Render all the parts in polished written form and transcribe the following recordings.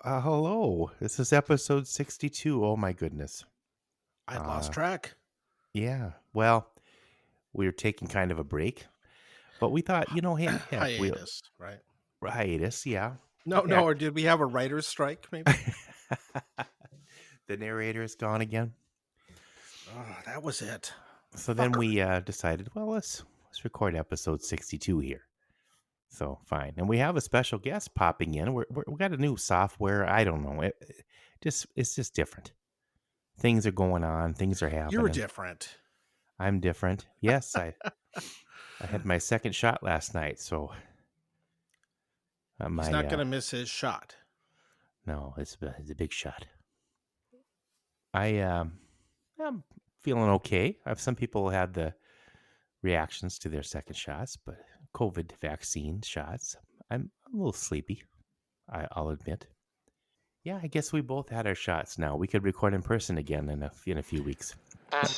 Hello. This is episode 62. Oh my goodness. I'd lost Uh track. yeah. Well, we were taking kind of a break, but we thought, heck, we'll Hiatus, right? hiatus, yeah. No, Heck. or did we have a writer's strike, maybe? The narrator is gone again. Oh, that was it. So then Fucker. we decided, well, let's record episode 62 here. So fine. And we have a special guest popping in. We got a new software. I don't know. It's just different. Things are going on, things are You were happening. different. I'm different. Yes, I had my second shot last night, so He's my not going to miss his shot. no, it's a big shot. I'm feeling okay. Some people had the reactions to their second shots, but COVID vaccine shots. I'm a little sleepy. I'll admit. Yeah, I guess we both had our shots. Now we could record in person again in a few weeks.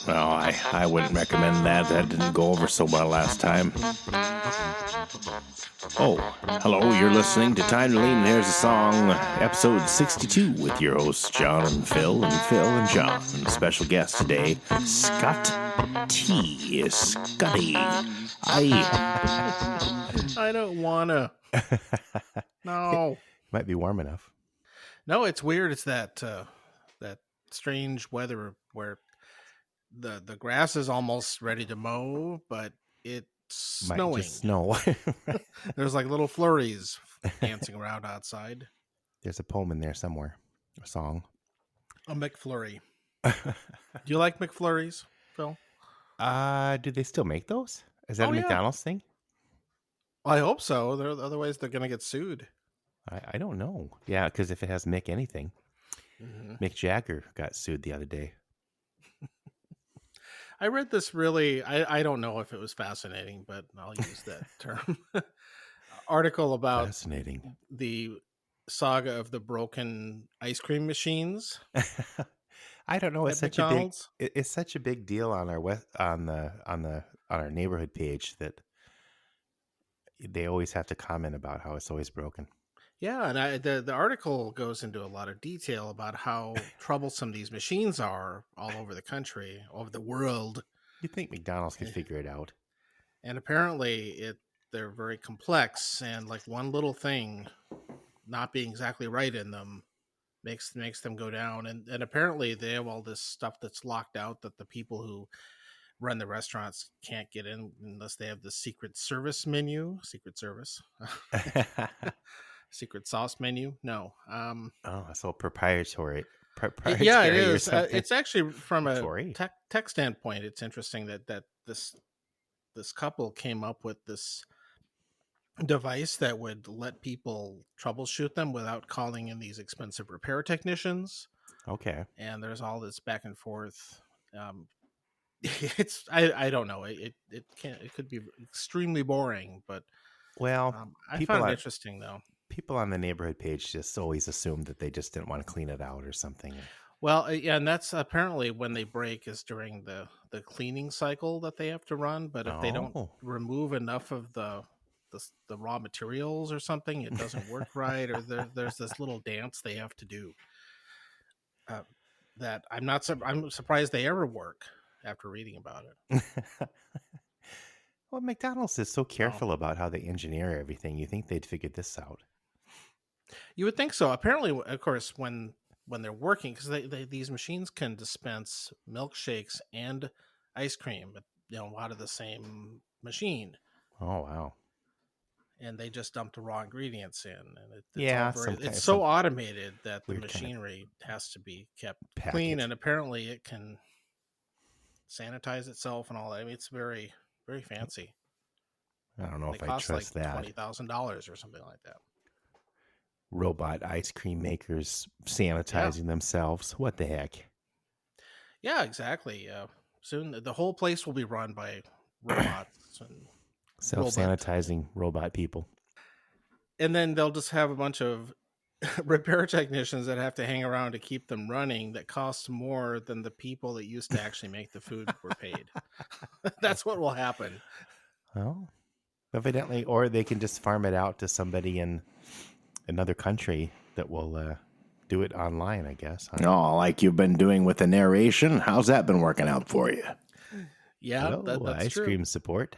Well, I wouldn't recommend that. That didn't go over so well last time. Oh, hello, you're listening to Time to Lean. There's a song, episode 62, with your hosts, John and Phil and John. And special guest today, Scott T. Scotty. I don't want to. No. Might be warm enough. No, it's weird. It's that strange weather where the grass is almost ready to mow, but it's Might snowing. just snow. There's like little flurries dancing around outside. There's a poem in there somewhere. A song. A McFlurry. Do you like McFlurries, Phil? Do they still make those? Is that a Yeah. McDonald's thing? I hope so. Otherwise, they're going to get sued. I don't know. Yeah, because if it has Mick anything. Mm-hmm. Mick Jagger got sued the other day. I read this really, I don't know if it was fascinating, but I'll use that term. Article about Fascinating. the saga of the broken ice cream machines. I don't know. It's at such a big. McDonald's. It's such a big deal on on our neighborhood page that they always have to comment about how it's always broken. Yeah, and the article goes into a lot of detail about how troublesome these machines are all over the country, all over the world. You think McDonald's could figure it out? And apparently they're very complex, and like one little thing not being exactly right in them makes them go down. And apparently they have all this stuff that's locked out that the people who run the restaurants can't get in unless they have the secret service menu. Secret service. Secret sauce menu. No. Oh, so proprietary. Yeah, it or is. something. It's actually from a Sorry. tech standpoint. It's interesting that this couple came up with this device that would let people troubleshoot them without calling in these expensive repair technicians. Okay. And there's all this back and forth. It's I don't know. It could be extremely boring, but Well, I found it interesting though. People on the neighborhood page just always assumed that they just didn't want to clean it out or something. Well, yeah, and that's apparently when they break is during the cleaning cycle that they have to run. But if they don't remove enough of the raw materials or something, it doesn't work right. Or there's this little dance they have to do that I'm surprised they ever work after reading about it. Well, McDonald's is so careful about how they engineer everything. You think they'd figured this out? You would think so. Apparently, of course, when they're working, because these machines can dispense milkshakes and ice cream, out of the same machine. Oh wow! And they just dump the raw ingredients in, and it's so automated that the machinery has to be kept clean, and apparently it can sanitize itself and all that. I mean, it's very, very fancy. I don't know if I trust that. $20,000 or something like that. Robot ice cream makers sanitizing themselves. What the heck? Yeah, exactly. Soon the whole place will be run by robots and self-sanitizing robot people. And then they'll just have a bunch of repair technicians that have to hang around to keep them running that costs more than the people that used to actually make the food were paid. That's what will happen. Well, evidently, or they can just farm it out to somebody in another country that will do it online, I guess. Huh? Oh, like you've been doing with the narration. How's that been working out for you? Yeah, Hello, that's ice true. cream support.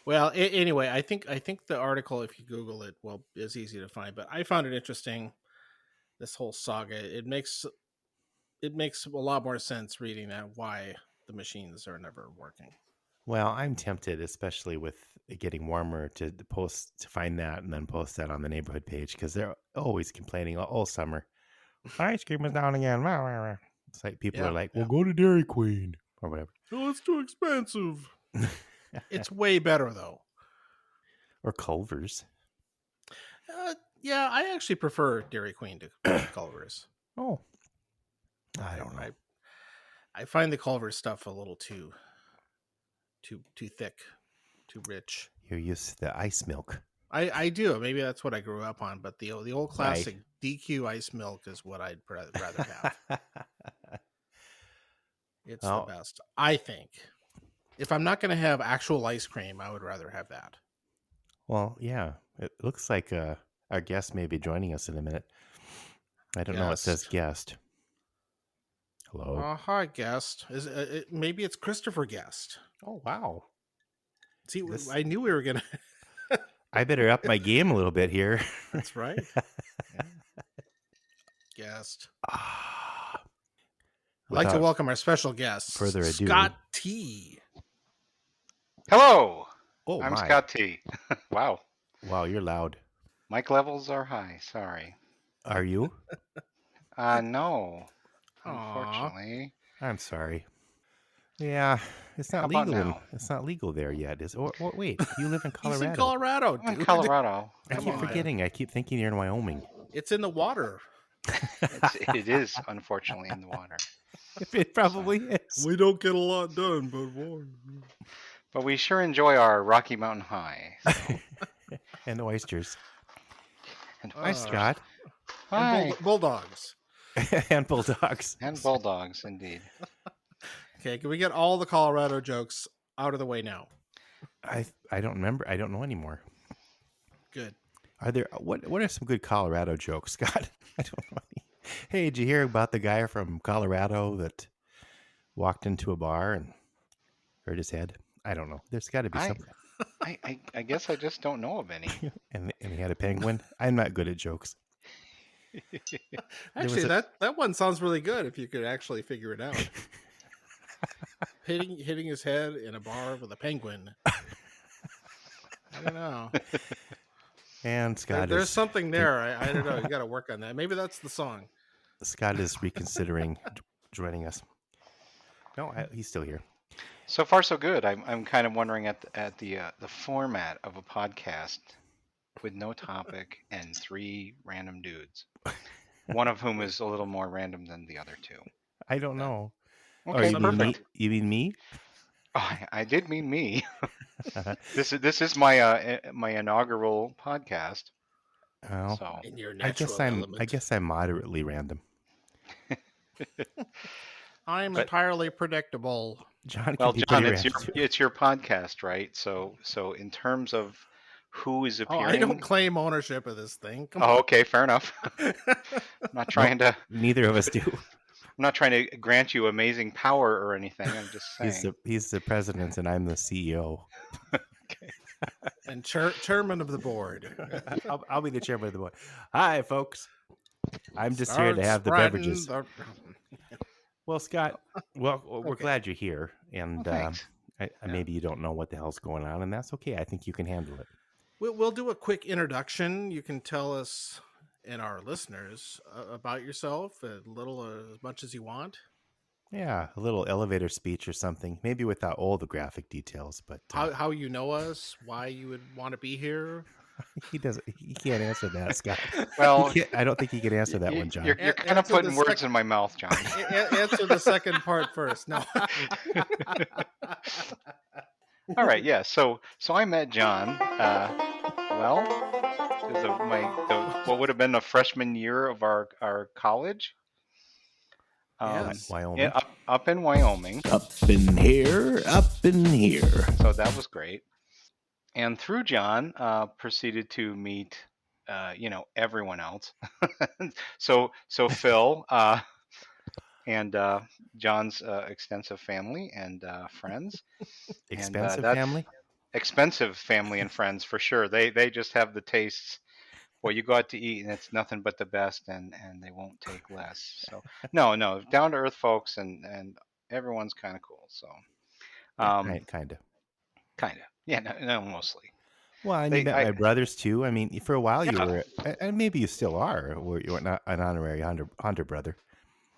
Well, anyway, I think the article, if you Google it, is easy to find. But I found it interesting. This whole saga. It makes a lot more sense reading that why the machines are never working. Well, I'm tempted, especially with it getting warmer, to find that and then post that on the neighborhood page because they're always complaining all summer. Ice cream is down again. It's like people are like, "Well, go to Dairy Queen or whatever." Oh, it's too expensive. It's way better though. Or Culver's. Yeah, I actually prefer Dairy Queen to Culver's. Oh, I don't know. I find the Culver's stuff a little too thick, too rich. You're used to the ice milk. I do. Maybe that's what I grew up on. But the old classic DQ ice milk is what I'd rather have. It's the best, I think. If I'm not going to have actual ice cream, I would rather have that. Well, yeah. It looks like our guest may be joining us in a minute. I don't know. It says guest. Hello. Hi, guest. Maybe it's Christopher Guest. Oh, wow. See, I knew we were going to. I better up my game a little bit here. That's right. Guest. I'd like to welcome our special guest, further ado, Scott T. Hello. Oh, I'm Scott T. Wow. Wow, you're loud. Mic levels are high. Sorry. Are you? No. Unfortunately. I'm sorry. Yeah, it's not legal. It's not legal there yet. Wait, you live in Colorado. He's in Colorado, dude. I'm in Colorado. I keep forgetting. I keep thinking you're in Wyoming. It's in the water. It is, unfortunately, in the water. It probably is. We don't get a lot done, but water. But we sure enjoy our Rocky Mountain High. So. And oysters. Hi, Scott. Hi. And bulldogs. And bulldogs. And bulldogs, indeed. Okay, can we get all the Colorado jokes out of the way now? I don't remember. I don't know anymore. Good. Are there what are some good Colorado jokes, Scott? I don't know any. Hey, did you hear about the guy from Colorado that walked into a bar and hurt his head? I don't know. There's got to be something. I guess I just don't know of any. and he had a penguin. I'm not good at jokes. Actually, that one sounds really good if you could actually figure it out. hitting his head in a bar with a penguin. I don't know. And Scott, there's something there. I don't know. You got to work on that. Maybe that's the song. Scott is reconsidering joining us. No, he's still here. So far, so good. I'm kind of wondering at the format of a podcast with no topic and 3 random dudes. One of whom is a little more random than the other 2. I don't know. Okay, perfect. You mean me? Oh, I did mean me. This is my my inaugural podcast. Well, so in your natural I guess I'm moderately random. I'm entirely predictable. John, it's your podcast, right? So in terms of who is appearing, I don't claim ownership of this thing. Okay, fair enough. I'm not trying to. Neither of us do. I'm not trying to grant you amazing power or anything. I'm just saying. He's the president and I'm the CEO. Okay. And chairman of the board. I'll be the chairman of the board. Hi, folks. I'm just here to have the beverages. Well, Scott, we're glad you're here, and maybe you don't know what the hell's going on, and that's okay. I think you can handle it. We'll do a quick introduction. You can tell us and our listeners about yourself, as much as you want. Yeah, a little elevator speech or something, maybe without all the graphic details, but how you know us, why you would want to be here. He can't answer that, Scott. Well, I don't think he can answer that one, John. You're kind of putting words in my mouth, John. Answer the second part first. No. All right, yeah. So I met John. What would have been the freshman year of our college. Yes. Wyoming. Yeah, up in Wyoming. Up in here. So that was great. And through John, proceeded to meet everyone else. So Phil and John's extensive family and friends, and Expensive that's family? expensive family and friends for sure. They just have the tastes. Well, you go out to eat and it's nothing but the best, and they won't take less. So no, down to earth folks, and everyone's kind of cool. So Yeah, um, kind of. kind of, yeah, no, mostly. Well, and you They met I my brothers too. I mean, for a while you Yeah, were, and maybe you still are, were you were not an honorary hunter brother.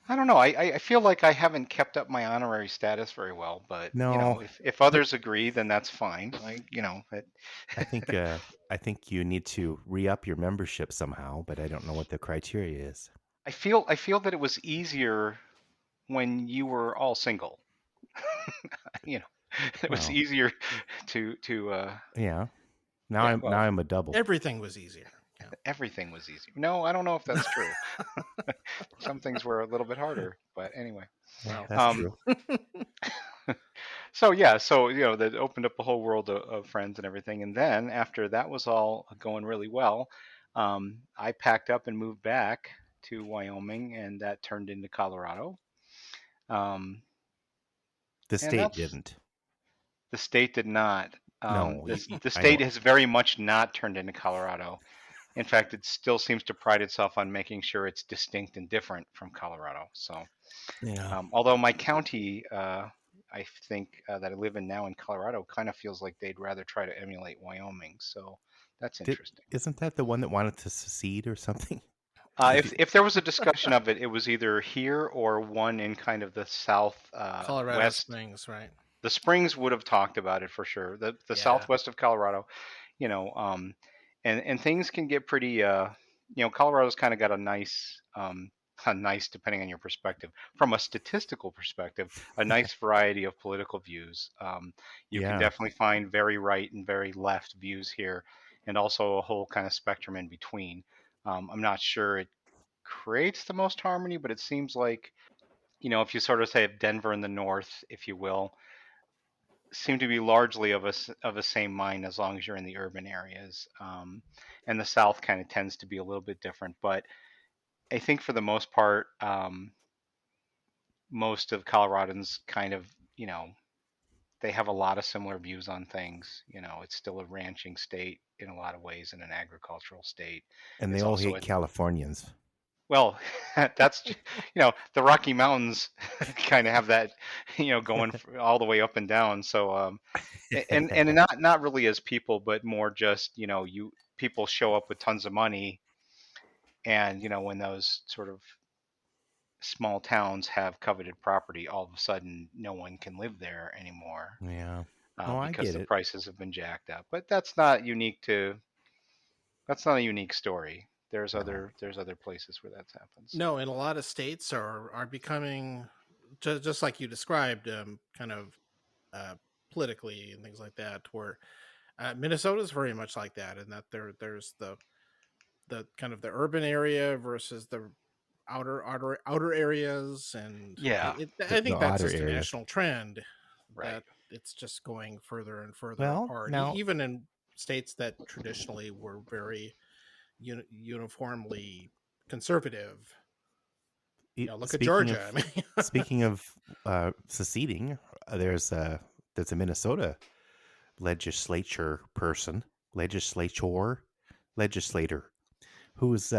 I don't know. I feel like I haven't kept up my honorary status very well, but No, if others agree, then that's fine. But I think I think you need to re-up your membership somehow, but I don't know what the criteria is. I feel that it was easier when you were all single. you know, it was Well, easier to yeah. yeah. Now Well, I'm a double. Everything was easier. Yeah. everything was easier. No, I don't know if that's true. Some things were a little bit harder, but anyway. Yeah, Well, that's Um, true. so yeah, so that opened up a whole world of friends and everything. And then after that was all going really well, I packed up and moved back to Wyoming, and that turned into Colorado. Um, The and state that's didn't. the state did not. No, The I state know. has very much not turned into Colorado. In fact, it still seems to pride itself on making sure it's distinct and different from Colorado. So, Yeah. although my county, I think that I live in now in Colorado, kind of feels like they'd rather try to emulate Wyoming. So that's Did interesting. isn't that the one that wanted to secede or something? If there was a discussion of it, it was either here or one in kind of the south Colorado west. Springs, right? The Springs would have talked about it for sure. The Yeah. southwest of Colorado, you know, um, and things can get pretty. Colorado's kind of got a nice, depending on your perspective. From a statistical perspective, a nice variety of political views. You can Yeah. definitely find very right and very left views here, and also a whole kind of spectrum in between. I'm not sure it creates the most harmony, but it seems like if you sort of say Denver in the north, if you will, seem to be largely of a same mind as long as you're in the urban areas. And the South kind of tends to be a little bit different, but I think for the most part, most of Coloradans kind of, they have a lot of similar views on things. It's still a ranching state in a lot of ways and an agricultural state. And they It's all also hate Californians. well, that's the Rocky Mountains kind of have that going all the way up and down. So and not really as people, but more just you people show up with tons of money, and when those sort of small towns have coveted property, all of a sudden no one can live there anymore Yeah. Oh, I because get the it. prices have been jacked up. But that's not a unique story. No. There's other places where that happens. No, and a lot of states are becoming just like you described, kind of uh, politically and things like that. Where Minnesota is very much like that, in that there's the kind of the urban area versus the outer areas, and Yeah, I The think that's otter just a areas. national trend right. that it's just going further and further Well, apart, now even in states that traditionally were very uniformly conservative. Look at speaking Georgia. of I mean, speaking of seceding, there's a Minnesota legislature legislator who's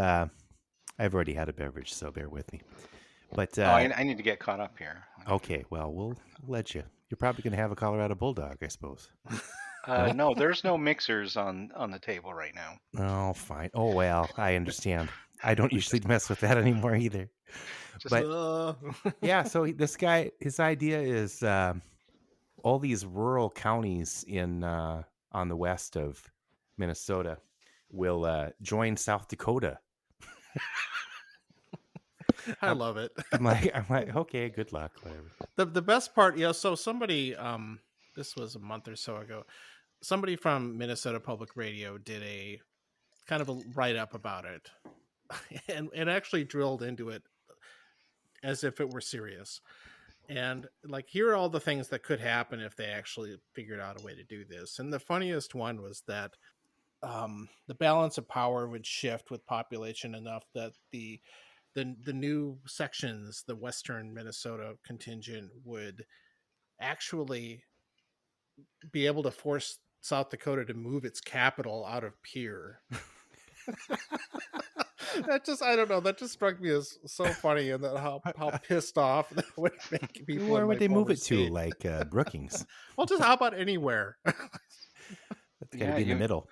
I've already had a beverage, so bear with me. But Oh, I need to get caught up here. okay, well, we'll let you. You're probably going to have a Colorado Bulldog, I suppose. No? No, there's no mixers on the table right now. Oh, fine. Oh, well, I understand. I don't usually mess with that anymore either. Just But uh, yeah, so this guy, his idea is all these rural counties in on the west of Minnesota will join South Dakota. I I'm, love it. I'm like, okay, good luck, whatever. The best part, so somebody, this was a month or so ago, somebody from Minnesota Public Radio did a kind of a write up about it, and actually drilled into it as if it were serious. And like, here are all the things that could happen if they actually figured out a way to do this. And the funniest one was that the balance of power would shift with population enough that the new sections, the Western Minnesota contingent, would actually be able to force South Dakota to move its capital out of Pierre. That just, I don't know, that just struck me as so funny, and that how pissed off that would make people in Where would my they move former it to? state. Like Brookings? Well, just how about anywhere? That's got to Yeah, be in the middle.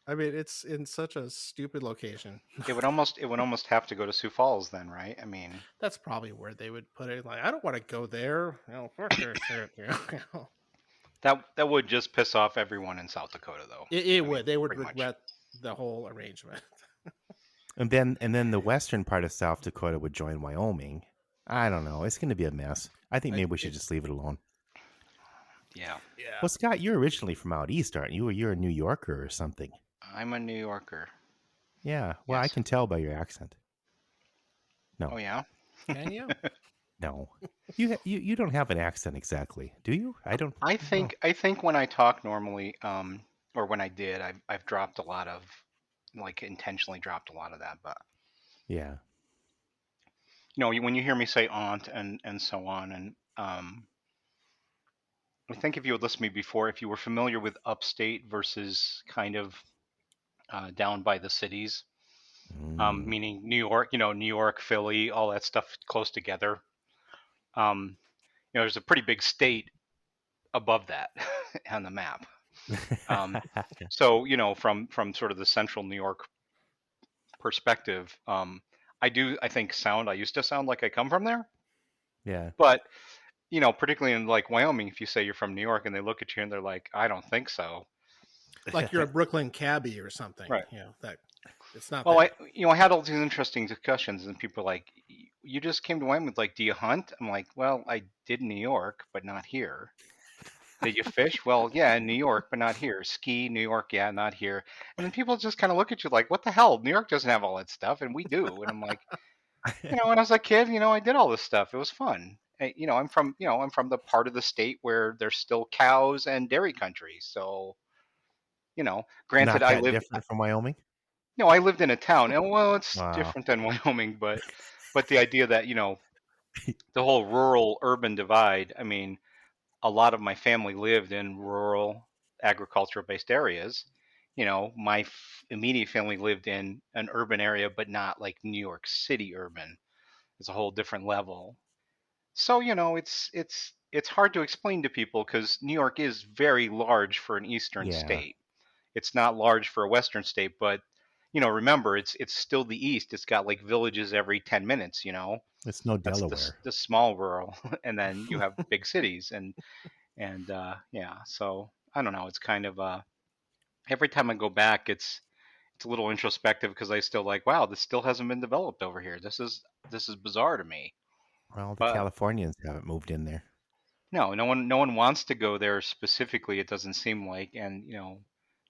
I mean, it's in such a stupid location. it would almost have to go to Sioux Falls then, right? I mean, That's probably where they would put it. Like, I don't want to go there. Fuck this shit. that would just piss off everyone in South Dakota, though. It I mean, would. They would pretty much. regret the whole arrangement. And then the western part of South Dakota would join Wyoming. I don't know. It's going to be a mess. I think maybe we should just leave it alone. Yeah, Yeah. Well, Scott, you're originally from out east, aren't you? Or you're a New Yorker or something. I'm a New Yorker. Yeah. Well, I Yes. can tell by your accent. No. Oh yeah. Can you? No. You don't have an accent exactly, do you? I don't. I think when I talk normally, or when I did, I've dropped a lot of, like, intentionally dropped a lot of that. But Yeah. when you hear me say aunt and so on, and I think if you had listened to me before, if you were familiar with upstate versus kind of down by the cities, Mm. meaning New York, New York, Philly, all that stuff close together. There's a pretty big state above that on the map. So from sort of the central New York perspective, I used to sound like I come from there, Yeah. but particularly in like Wyoming, if you say you're from New York and they look at you and they're like, I don't think so. Like you're a Brooklyn cabbie or something. Right. That it's not Well, that. I had all these interesting discussions, and people are like, you just came to Wyoming, like, do you hunt? I'm like, well, I did in New York, but not here. Did you fish? Well, yeah, in New York, but not here. Ski, New York, yeah, not here. And then people just kind of look at you like, what the hell? New York doesn't have all that stuff, and we do. And I'm like, when I was a kid, I did all this stuff. It was fun. I'm from the part of the state where there's still cows and dairy country. So, granted, Not that different from Wyoming. I lived in a town, and well, it's Wow. different than Wyoming, but the idea that the whole rural urban divide. I mean, a lot of my family lived in rural agricultural based areas. My immediate family lived in an urban area, but not like New York City urban. It's a whole different level. So it's hard to explain to people because New York is very large for an eastern Yeah. state. It's not large for a western state, but remember, it's still the East. It's got like villages every 10 minutes. It's no That's Delaware. the small rural, and then you have big cities, and yeah. So I don't know. It's kind of every time I go back, it's a little introspective because I still like, wow, this still hasn't been developed over here. This is bizarre to me. Well, the But Californians haven't moved in there. no one wants to go there specifically. It doesn't seem like, and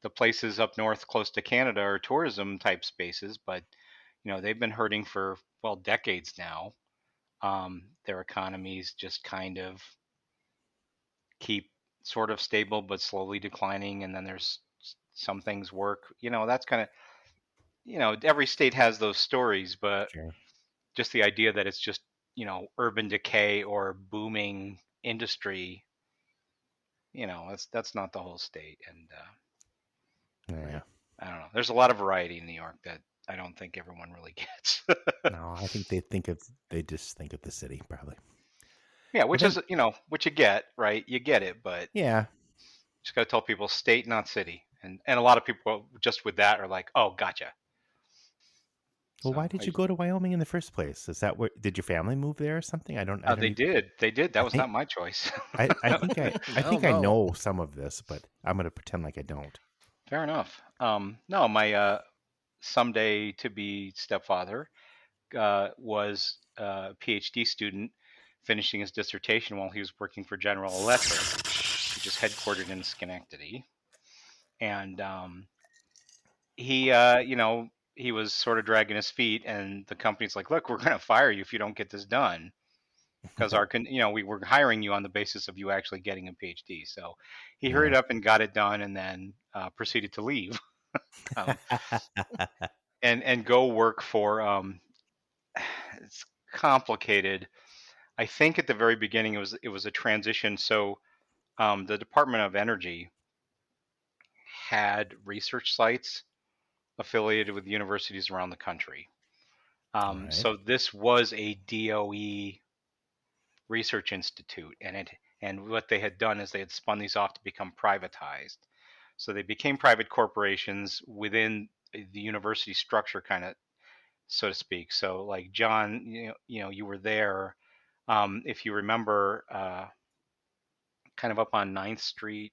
the places up north close to Canada are tourism type spaces, but they've been hurting for, well, decades now. Their economies just kind of keep sort of stable but slowly declining, and then there's some things work. That's kind of, every state has those stories, but Sure. just the idea that it's just urban decay or booming industry, that's not the whole state. And Yeah. I don't know. There's a lot of variety in New York that I don't think everyone really gets. No, I think they just think of the city probably. Yeah, Well, which is, which you get, right? You get it, but yeah. just got to tell people state, not city. And a lot of people just with that are like, oh, gotcha. Well, So why did you go to Wyoming in the first place? Is that where did your family move there or something? I don't They even, did. They did. That I was think not my choice. I think I Oh think I no. know some of this, but I'm gonna pretend like I don't. Fair enough. No, my someday to be stepfather was a PhD student finishing his dissertation while he was working for General Electric, which is headquartered in Schenectady. And he was sort of dragging his feet, and the company's like, "Look, we're going to fire you if you don't get this done, because we were hiring you on the basis of you actually getting a PhD." So he hurried Yeah. up and got it done, and then proceeded to leave. um, and go work for. It's complicated. I think at the very beginning it was a transition. So the Department of Energy had research sites affiliated with universities around the country. All right. So this was a DOE research institute, and what they had done is they had spun these off to become privatized. So they became private corporations within the university structure, kind of, so to speak. So like John, you were there. If you remember, kind of up on Ninth Street,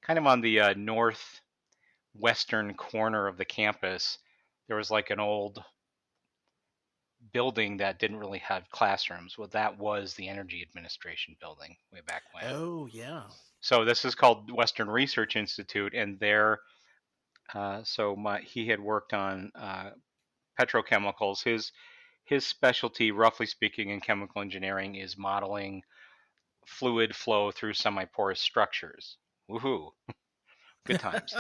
kind of on the northwestern corner of the campus, there was like an old building that didn't really have classrooms. Well, that was the Energy Administration building way back when. Oh yeah. So this is called Western Research Institute, and there, he had worked on petrochemicals. His specialty, roughly speaking, in chemical engineering is modeling fluid flow through semi-porous structures. Woohoo! Good times.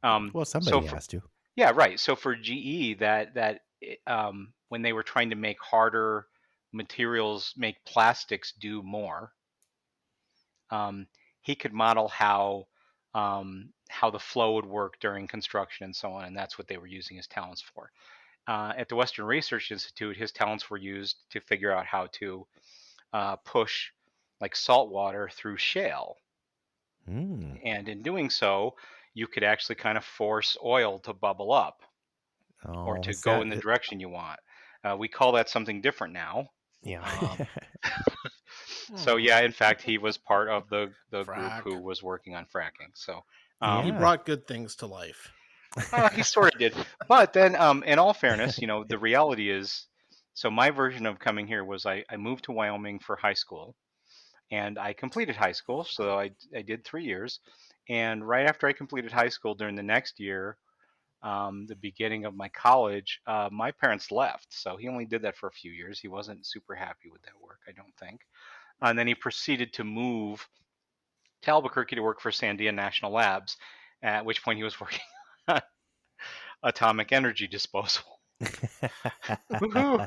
Well, So somebody for has to. Yeah, right. So for GE, when they were trying to make harder materials, make plastics do more, um, he could model how the flow would work during construction and so on, and that's what they were using his talents for. At the Western Research Institute, his talents were used to figure out how to push like salt water through shale, Mm. and in doing so, you could actually kind of force oil to bubble up or Oh, to is go that in the it? direction you want. We call that something different now. Yeah. Um, so Hmm. yeah, in fact, he was part of the group Frack. who was working on fracking. So He um, Yeah. brought good things to life. he sort of did. But then, in all fairness, the reality is, so my version of coming here was I moved to Wyoming for high school, and I completed high school. So I did 3 years, and right after I completed high school, during the next year, the beginning of my college, my parents left. So he only did that for a few years. He wasn't super happy with that work, I don't think. And then he proceeded to move to Albuquerque to work for Sandia National Labs, at which point he was working on atomic energy disposal. Woohoo!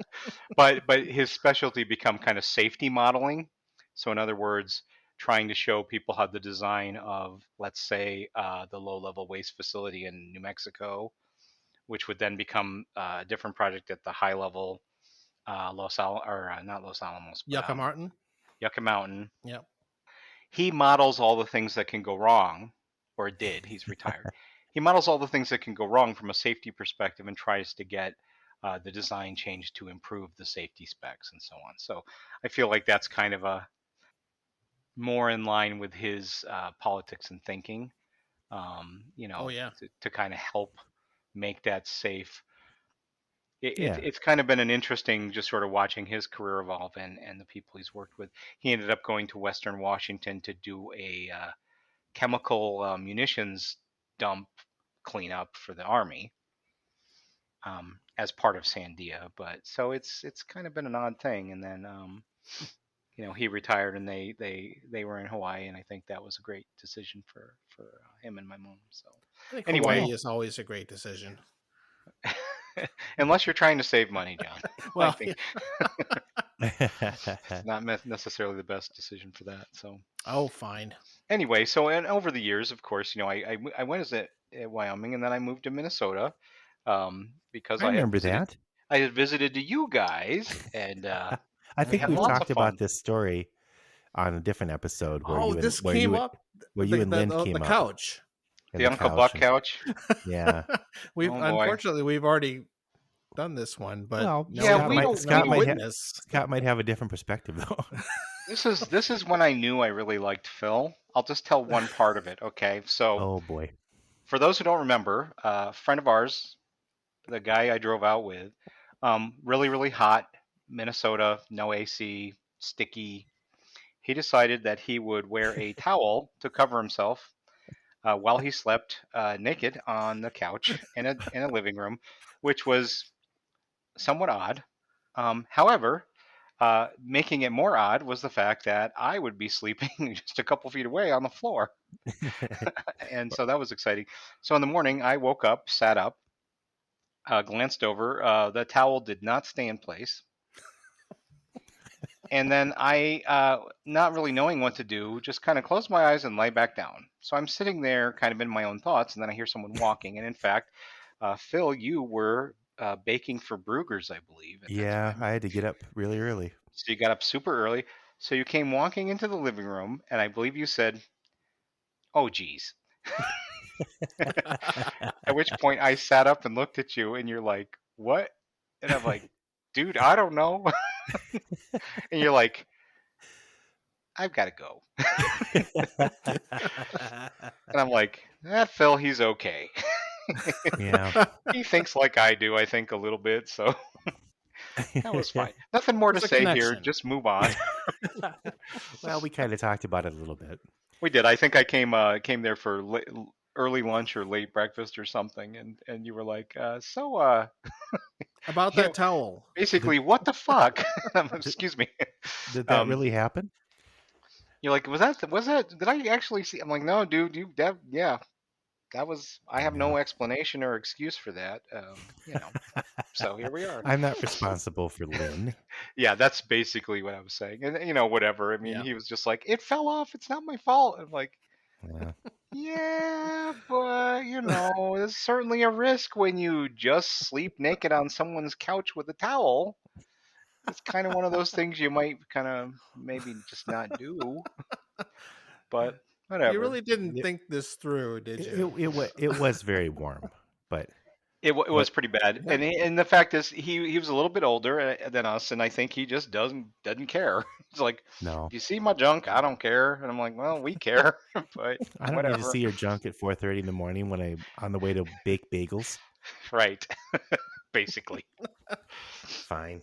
But his specialty become kind of safety modeling. So in other words, trying to show people how the design of, let's say, the low-level waste facility in New Mexico, which would then become a different project at the high level not Los Alamos, but Yucca Martin. Yucca Mountain. Yep. He models all the things that can go wrong, or did. He's retired. He models all the things that can go wrong from a safety perspective and tries to get the design changed to improve the safety specs and so on. So I feel like that's kind of a more in line with his politics and thinking. Oh yeah. To kind of help make that safe. Yeah. It's kind of been an interesting just sort of watching his career evolve and the people he's worked with. He ended up going to Western Washington to do a chemical munitions dump cleanup for the army, as part of Sandia. But so it's kind of been an odd thing. And then he retired and they were in Hawaii, and I think that was a great decision for him and my mom. So I think anyway, Hawaii is always a great decision. unless you're trying to save money, John, I Well, think it's not necessarily the best decision for that. So oh fine. anyway, so and over the years, of course, I went as at Wyoming, and then I moved to Minnesota, because I remember that. I had visited you guys, I and we think had we've lots of talked about fun. this story on a different episode where Oh, you and this came up. where you and Lynn The came up couch. and The the Uncle Buck couch and couch. yeah. We've Oh boy. unfortunately we've already done this one, but Well, no, Yeah, we don't. no We don't. witness. Scott might have a different perspective though. This is when I knew I really liked Phil. I'll just tell one part of it. Okay, so Oh boy. for those who don't remember, a friend of ours, the guy I drove out with, really really hot, Minnesota, no AC, sticky. He decided that he would wear a towel to cover himself while he slept naked on the couch in a living room, which was somewhat odd. However, Making it more odd was the fact that I would be sleeping just a couple feet away on the floor. And so that was exciting. So in the morning, I woke up, sat up, glanced over. The towel did not stay in place. And then I, not really knowing what to do, just kind of closed my eyes and lay back down. So I'm sitting there kind of in my own thoughts, and then I hear someone walking. And in fact, Phil, you were baking for Brugger's, I believe, at that Yeah, time. I had to get up really early. So you got up super early. So you came walking into the living room, and I believe you said, "Oh, geez." At which point I sat up and looked at you, and you're like, "What?" And I'm like, "Dude, I don't know." And you're like, "I've got to go." And I'm like, Phil, he's okay. Yeah. He thinks like I do, I think a little bit, so that was fine. Nothing more to There's a say here. connection. Just move on. Well, we kind of talked about it a little bit. We did. I think I came there for early lunch or late breakfast or something, and you were like, About you that know, towel. basically, what the fuck? Excuse me. Did that Um, really happen? you're like, was that? Did I actually see? I'm like, no, dude, yeah, that was. I have no Yeah. explanation or excuse for that. So here we are. I'm not responsible for Lynn. Yeah, that's basically what I was saying. And whatever. I mean, Yeah. he was just like, it fell off. It's not my fault. I'm like, Yeah. yeah, but there's certainly a risk when you just sleep naked on someone's couch with a towel. It's kind of one of those things you might kind of maybe just not do. But whatever. You really didn't It, think this through, did you? it was very warm, but It what was pretty bad, What? and the fact is, he was a little bit older than us, and I think he just doesn't care. It's like, no, do you see my junk? I don't care, and I'm like, well, we care, but I don't need to whatever. see your junk at 4:30 in the morning when I'm on the way to bake bagels. Right, basically. Fine.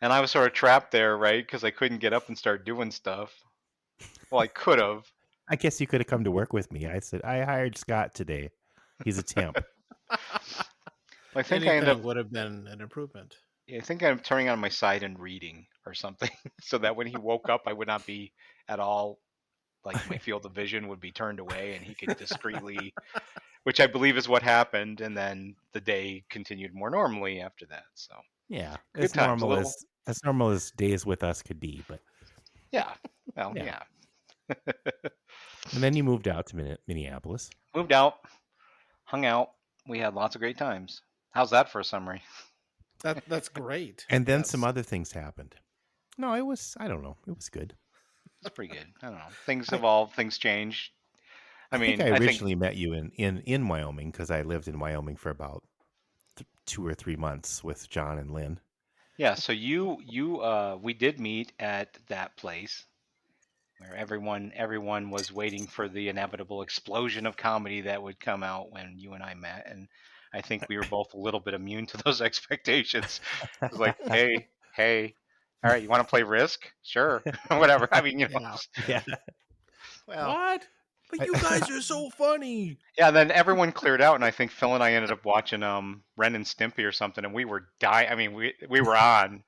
And I was sort of trapped there, right, because I couldn't get up and start doing stuff. Well, I could have. I guess you could have come to work with me. I said I hired Scott today. He's a temp. I think I ended Anything up. would have been an improvement. I think I'm turning on my side and reading or something, so that when he woke up, I would not be at all like my field of vision would be turned away, and he could discreetly, which I believe is what happened, and then the day continued more normally after that. So Yeah, good times. A little, as normal as days with us could be, but yeah. Well, Yeah. yeah. and then you moved out to Minneapolis. Moved out, hung out. We had lots of great times. How's that for a summary? That's great. And then Yes. some other things happened. No, I don't know. It was good. It's pretty good. I don't know. Things I- evolve, things change. I mean, think I I think originally met you in Wyoming because I lived in Wyoming for about 2 or 3 months with John and Lynn. yeah. So we did meet at that place where everyone was waiting for the inevitable explosion of comedy that would come out when you and I met, and I think we were both a little bit immune to those expectations. It was like, hey, all right, you want to play Risk? Sure, whatever. I mean, Yeah. Yeah. Well, what? But you guys are so funny. Yeah, then everyone cleared out, and I think Phil and I ended up watching Ren and Stimpy or something, and we were dying. I mean, we were on,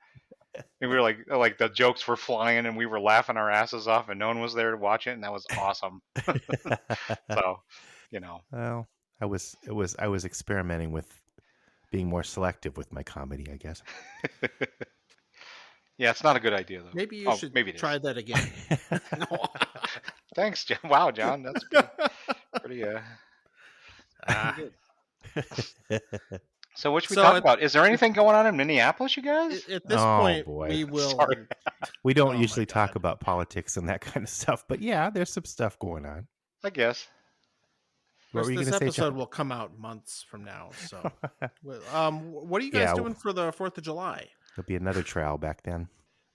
and we were like the jokes were flying, and we were laughing our asses off, and no one was there to watch it, and that was awesome. So, Well, I was experimenting with being more selective with my comedy, I guess. yeah, it's not a good idea though. Maybe you should maybe it try is. that again. No. Thanks, John. Wow, John, that's pretty Ah. good. So what should we So talk at- about? Is there anything going on in Minneapolis, you guys? At this Oh, point, boy. we will. Sorry. We don't Oh, my usually talk God. about politics and that kind of stuff, but yeah, there's some stuff going on. I guess. What were you This going to say, episode John? will come out months from now. So, what are you guys Yeah. doing for the 4th of July? There'll be another trial back then,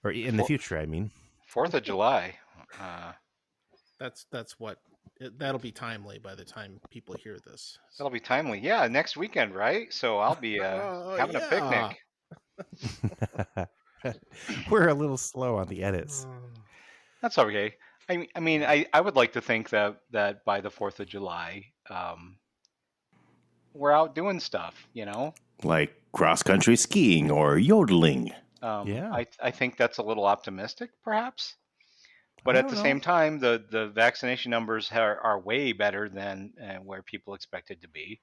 or in the future. I mean, 4th of July. That's what. That'll be timely by the time people hear this. That'll be timely. Yeah, next weekend, right? So I'll be having a yeah. picnic. we're a little slow on the edits. That's okay. I mean, I would like to think that by the 4th of July, we're out doing stuff, Like cross country skiing or yodeling. Yeah. I think that's a little optimistic, perhaps. But I at don't the know. same time, the vaccination numbers are way better than where people expected to be.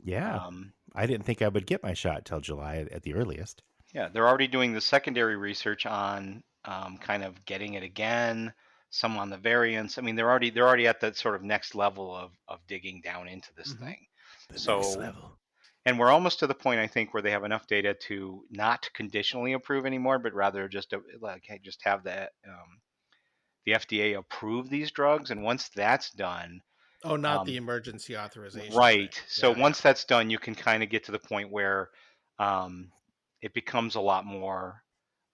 Yeah. Um, I didn't think I would get my shot till July at the earliest. yeah, they're already doing the secondary research on kind of getting it again, some on the variants. I mean, they're already at that sort of next level of digging down into this Mm-hmm. thing. The next So, level. and we're almost to the point, I think, where they have enough data to not conditionally approve anymore, but rather just like hey, just have the FDA approve these drugs. And once that's done, Oh, not the um, emergency authorization thing. right. So Yeah, yeah. once that's done, you can kind of get to the point where um, it becomes a lot more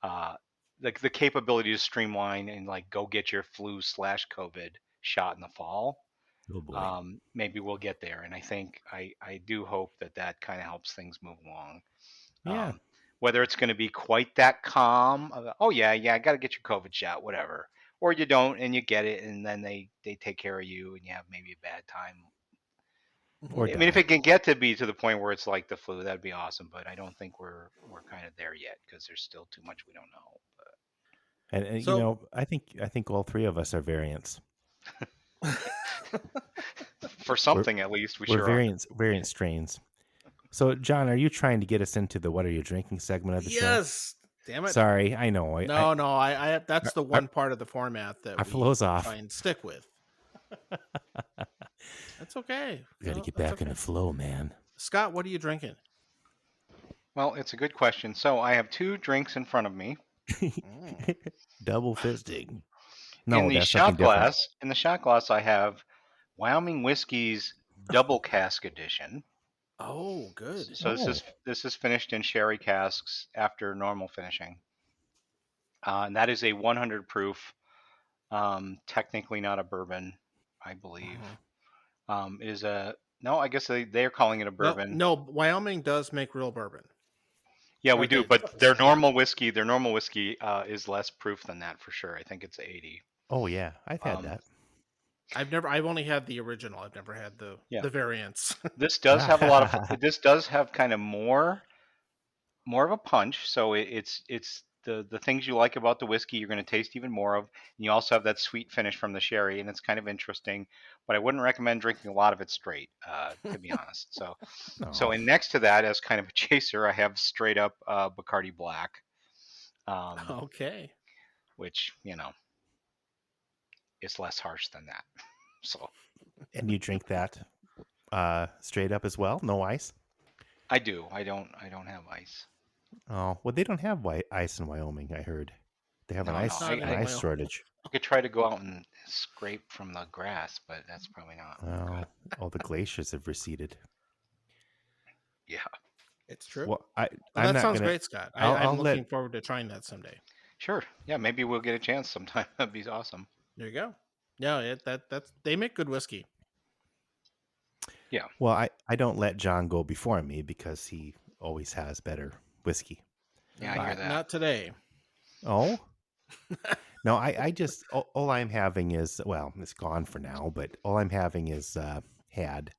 uh, like the capability to streamline and like go get your flu/COVID shot in the fall. Oh boy. Maybe we'll get there, and I do hope that kind of helps things move along. Yeah. Um, whether it's going to be quite that calm, oh yeah, I got to get your COVID shot, whatever, or you don't and you get it, and then they take care of you, and you have maybe a bad time. Or Mhm. I mean, if die. it can get to be to the point where it's like the flu, that'd be awesome. But I don't think we're kind of there yet because there's still too much we don't know. And you So, know, I think all three of us are variants. For We're something, at least, we we're sure are. variant strains. So, John, are you trying to get us into the "What are you drinking" segment of the show? yes, damn it. Sorry, I know. No, no, I that's the Our, one part of the format that our we flow's off. try and stick with. That's okay. We got to No, get that's back in okay. the flow, man. Scott, what are you drinking? Well, it's a good question. So I have two drinks in front of me. Mm. Double fisting. In No, the that's something shot different. glass, I have Wyoming Whiskey's Double Cask Edition. Oh, good. So Oh, this is finished in sherry casks after normal finishing, and that is a 100 proof. Technically not a bourbon, I believe. Mhm. It is a no. I guess they're calling it a No, bourbon. no, Wyoming does make real bourbon. Yeah, we Or do, they but does. Yeah. their normal whiskey is less proof than that for sure. I think it's 80. oh yeah, I've had Um, that. I've only had the original. I've never had yeah, the variants. this does have a lot of. This does have kind of more of a punch. So it's the things you like about the whiskey you're going to taste even more of. And you also have that sweet finish from the sherry, and it's kind of interesting. But I wouldn't recommend drinking a lot of it straight, to be honest. So Oh, and next to that, as kind of a chaser, I have straight up Bacardi Black, um, Okay. which is less harsh than that. So and you drink that straight up as well? No ice? I do. I don't have ice. Oh, well, they don't have ice in Wyoming. I heard they have No, no. Not an in ice Wyoming. shortage. I could try to go out and scrape from the grass, but that's probably not Oh, good. all the glaciers have receded. Yeah, It's true. Well, Well, I'm that not sounds gonna. great, Scott. I'm I'll let. looking forward to trying that someday. sure. Yeah, maybe we'll get a chance sometime. That'd be awesome. There you go. Yeah, that's they make good whiskey. Yeah. Well, I don't let John go before me because he always has better whiskey. Yeah, I hear that. Not today. Oh. No, I just all I'm having is, well, it's gone for now, but all I'm having is had.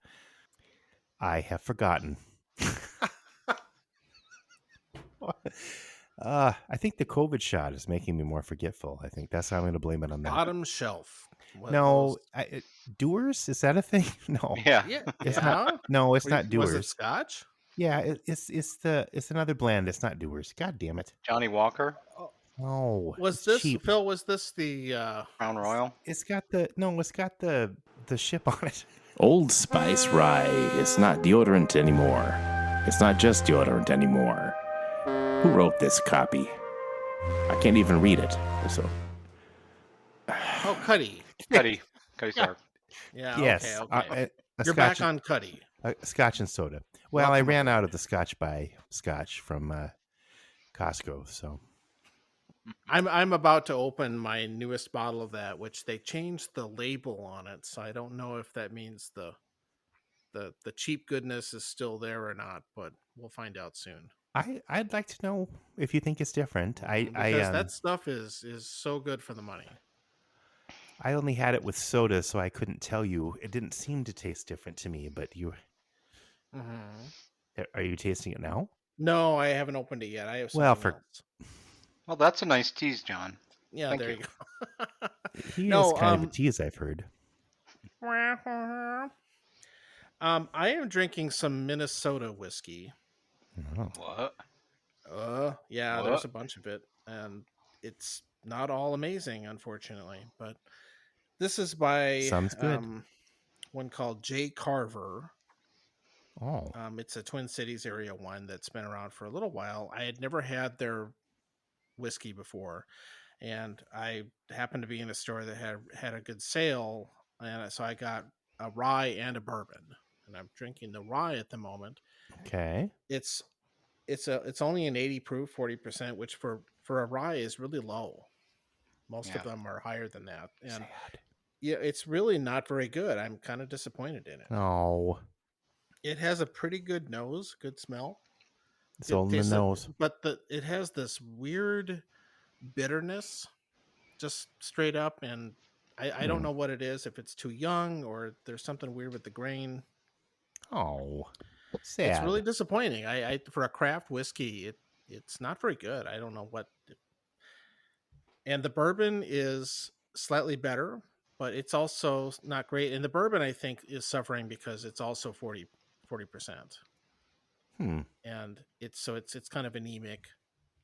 I have forgotten. I think the COVID shot is making me more forgetful. I think that's how I'm going to blame it on that. Bottom shelf. No, Doers, is that a thing? No, Yeah. Yeah. it's Yeah. not. No, it's not Was it Doers. Scotch? Yeah, it's another blend. It's not Doers. God damn it! Johnny Walker, No, Was it's this cheap. Phil? Was this the? Crown Royal. It's got the ship on it. Old Spice Rye is not deodorant anymore. It's not just deodorant anymore. Who wrote this copy? I can't even read it. So Oh, Cuddy. Cuddy Sark. Yeah. Yes, Okay. a You're scotch, back on Cuddy. scotch and soda. Well, I Welcome ran out aboard. of the scotch from Costco, so I'm about to open my newest bottle of that, which they changed the label on it, so I don't know if that means the cheap goodness is still there or not, but we'll find out soon. I'd like to know if you think it's different. Because that stuff is so good for the money. I only had it with soda, so I couldn't tell you. It didn't seem to taste different to me. But Mm-hmm. are you tasting it now? No, I haven't opened it yet. I have Well, something else. Well, that's a nice tease, John. Yeah, Thank there you. you go. He is No, kind of a tease, I've heard. I am drinking some Minnesota whiskey. Oh. What? Yeah, there's What? a bunch of it, and it's not all amazing, unfortunately. But this is by Sounds good. one called J. Carver. Oh. It's a Twin Cities area one that's been around for a little while. I had never had their whiskey before, and I happened to be in a store that had a good sale, and so I got a rye and a bourbon, and I'm drinking the rye at the moment. Okay. It's only an 80 proof, 40%, which for a rye is really low. Most Yeah. of them are higher than that, and Sad. yeah, it's really not very good. I'm kind of disappointed in it. Oh. It has a pretty good nose, good smell. It's Good all in the taste, nose. but it has this weird bitterness, just straight up, and I don't know what it is. If it's too young or there's something weird with the grain. Oh. It's Sad. really disappointing. I for a craft whiskey, it's not very good. I don't know what. And the bourbon is slightly better, but it's also not great. And the bourbon, I think, is suffering because it's also 40%. Hmm. And it's kind of anemic.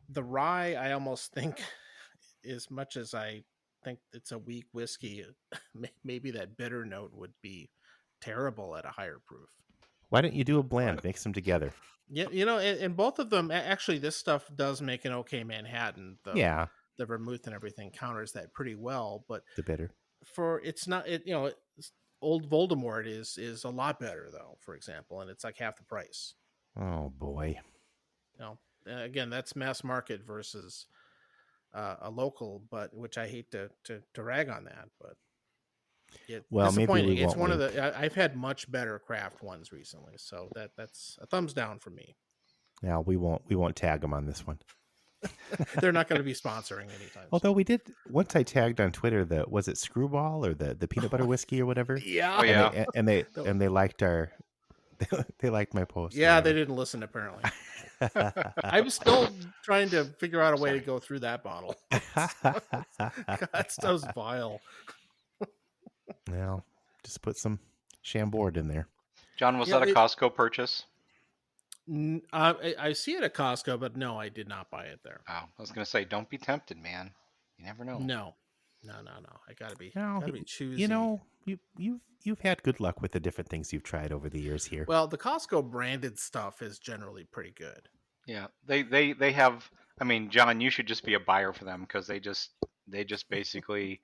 The rye, I almost think, as much as I think it's a weak whiskey, maybe that bitter note would be terrible at a higher proof. Why don't you do a blend? Mix them together. Yeah, and both of them actually, this stuff does make an okay Manhattan. Yeah. The vermouth and everything counters that pretty well, but The bitter. it's not old Voldemort is a lot better though, for example, and it's like half the price. Oh boy. Again, that's mass market versus a local, but which I hate to rag on that, but Well, maybe we disappointing. It's won't one of wink. the I've had much better craft ones recently, so that's a thumbs down for me. Now we won't tag them on this one. They're not going to be sponsoring anytime. Although we did once, I tagged on Twitter was it Screwball or the peanut butter whiskey or whatever. Yeah. Oh, yeah. And they liked our they liked my post. Yeah, they didn't listen apparently. I'm still trying to figure out a way to go through that bottle. That stuff's vile. Well, just put some Chambord in there. John, was that a Costco purchase? I see it at Costco, but no, I did not buy it there. Oh, I was going to say, don't be tempted, man. You never know. No. I gotta be choosy. You know, you've had good luck with the different things you've tried over the years here. Well, the Costco branded stuff is generally pretty good. Yeah, they have. I mean, John, you should just be a buyer for them because they just basically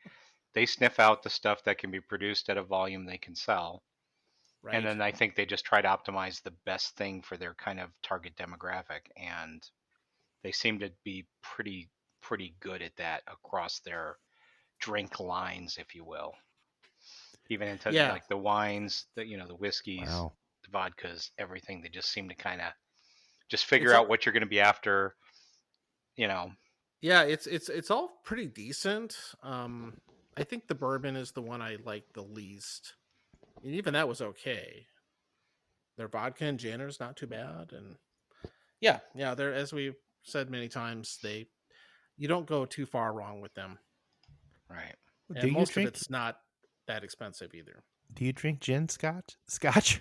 they sniff out the stuff that can be produced at a volume they can sell. Right. And then I think they just try to optimize the best thing for their kind of target demographic, and they seem to be pretty good at that across their drink lines, if you will. Even into like the wines, the whiskeys, the vodkas, everything. They just seem to kind of just figure out what you're going to be after. Yeah, it's all pretty decent. I think the bourbon is the one I like the least. And even that was okay. Their vodka and gin is not too bad, and yeah, they're, as we've said many times, you don't go too far wrong with them. Right. And most of it's not that expensive either. Do you drink gin, Scott? Scott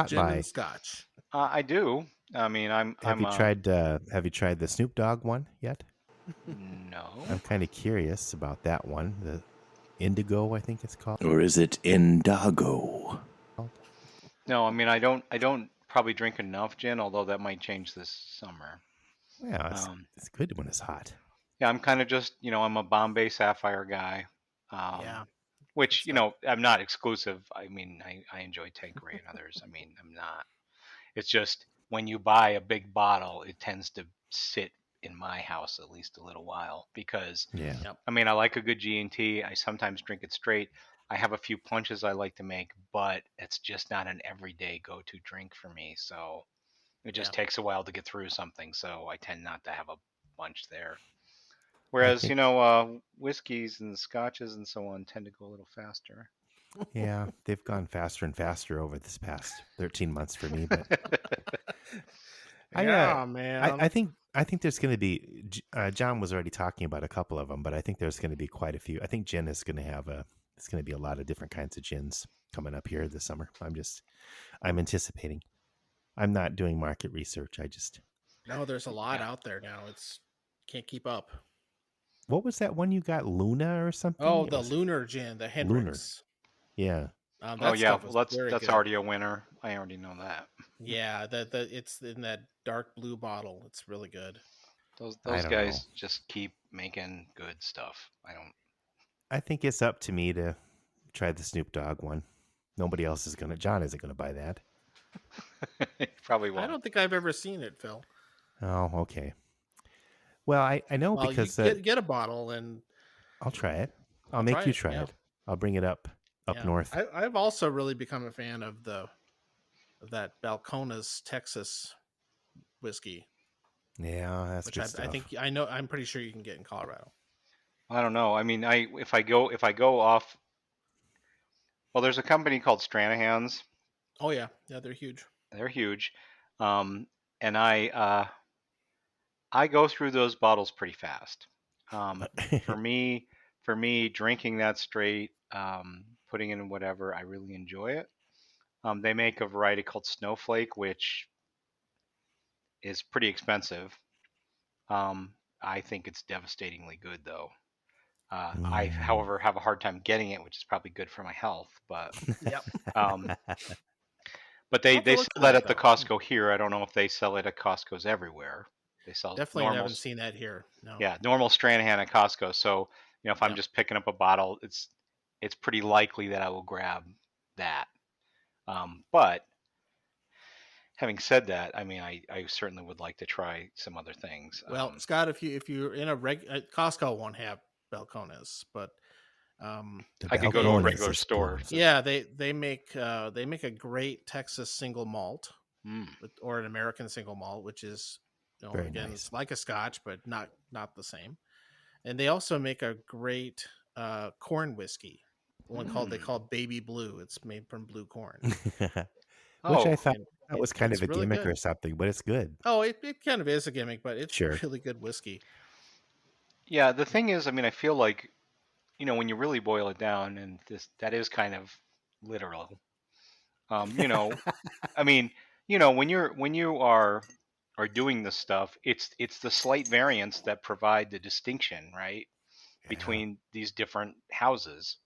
Gin by and Scotch. I do. I mean, Have you tried the Snoop Dogg one yet? No. I'm kind of curious about that one. The Indigo, I think it's called. Or is it Indago? No, I mean, I don't probably drink enough gin, although that might change this summer. Yeah, it's good when it's hot. Yeah, I'm kind of just, I'm a Bombay Sapphire guy. Which, I'm not exclusive. I mean, I enjoy Tanqueray and others. I mean, I'm not. It's just when you buy a big bottle, it tends to sit in my house at least a little while because, I mean, I like a good G&T. I sometimes drink it straight. I have a few punches I like to make, but it's just not an everyday go-to drink for me. So it just takes a while to get through something. So I tend not to have a bunch there. Whereas, whiskeys and scotches and so on tend to go a little faster. Yeah, they've gone faster and faster over this past 13 months for me. But man. I think there's going to be John was already talking about a couple of them, but I think there's going to be quite a few. I think gin is going to have it's going to be a lot of different kinds of gins coming up here this summer. I'm anticipating. I'm not doing market research. No, there's a lot Yeah. out there now. Can't keep up. What was that one you got? Luna or something? Oh, the Lunar Gin, the Lunar. Hendrix. Yeah. That Oh yeah, stuff is well very that's good. already a winner. I already know that. Yeah, it's in that dark blue bottle. It's really good. Those I don't guys know. just keep making good stuff. I think it's up to me to try the Snoop Dogg one. Nobody else is going to. John isn't going to buy that. Probably I won't. don't think I've ever seen it, Phil. Oh, okay. Well, I know Well, you because get a bottle and I'll try it. I'll I'll make try you it. try Yeah, it. I'll bring it up yeah. north. I've also really become a fan of that Balcones Texas whiskey, Yeah, that's which good I stuff. think I'm pretty sure you can get in Colorado. I don't know. I mean, if I go off, well, there's a company called Stranahan's. Oh yeah, they're huge. They're huge, and I go through those bottles pretty fast. For me, drinking that straight, putting in whatever, I really enjoy it. They make a variety called Snowflake, which is pretty expensive. I think it's devastatingly good, though. I, however, have a hard time getting it, which is probably good for my health. But Yep. um, I'll have to they look sell for that that at the though. Costco here. I don't know if they sell it at Costco's everywhere. They sell Definitely normal, haven't seen that here. No. yeah, normal Stranahan at Costco. So if I'm Yep. just picking up a bottle, it's pretty likely that I will grab that. But having said that, I mean, I certainly would like to try some other things. Well, Scott, if you're in a Costco won't have Balcones, but The I could go to a Balcones regular is store. close. yeah, they make a great Texas single malt Mm. or an American single malt, which is Very again nice. it's like a Scotch, but not the same. And they also make a great corn whiskey, one they call Baby Blue. It's made from blue corn. Which I Oh, thought And that was kind of it's a really gimmick good. or something, but it's good. Oh, it kind of is a gimmick, but it's Sure. really good whiskey. yeah. The thing is, I mean, I feel like when you really boil it down, and that is kind of literal. I mean, when you are doing this stuff, it's the slight variants that provide the distinction, right, between these different houses.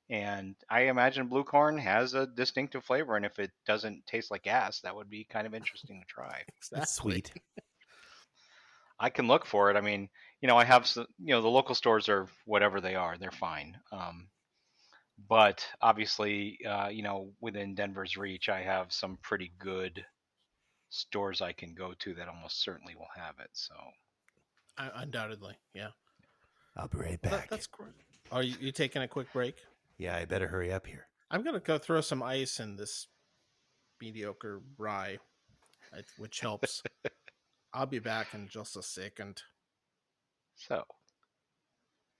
And I imagine blue corn has a distinctive flavor, and if it doesn't taste like gas, that would be kind of interesting to try. Exactly. It's sweet. I can look for it. I mean, I have the local stores are whatever they are, they're fine. But obviously, within Denver's reach, I have some pretty good stores I can go to that almost certainly will have it. So Undoubtedly, yeah. I'll be right Well, back. that's great. Are you taking a quick break? Yeah, I better hurry up here. I'm gonna go throw some ice in this mediocre rye, which helps. I'll be back in just a second. So,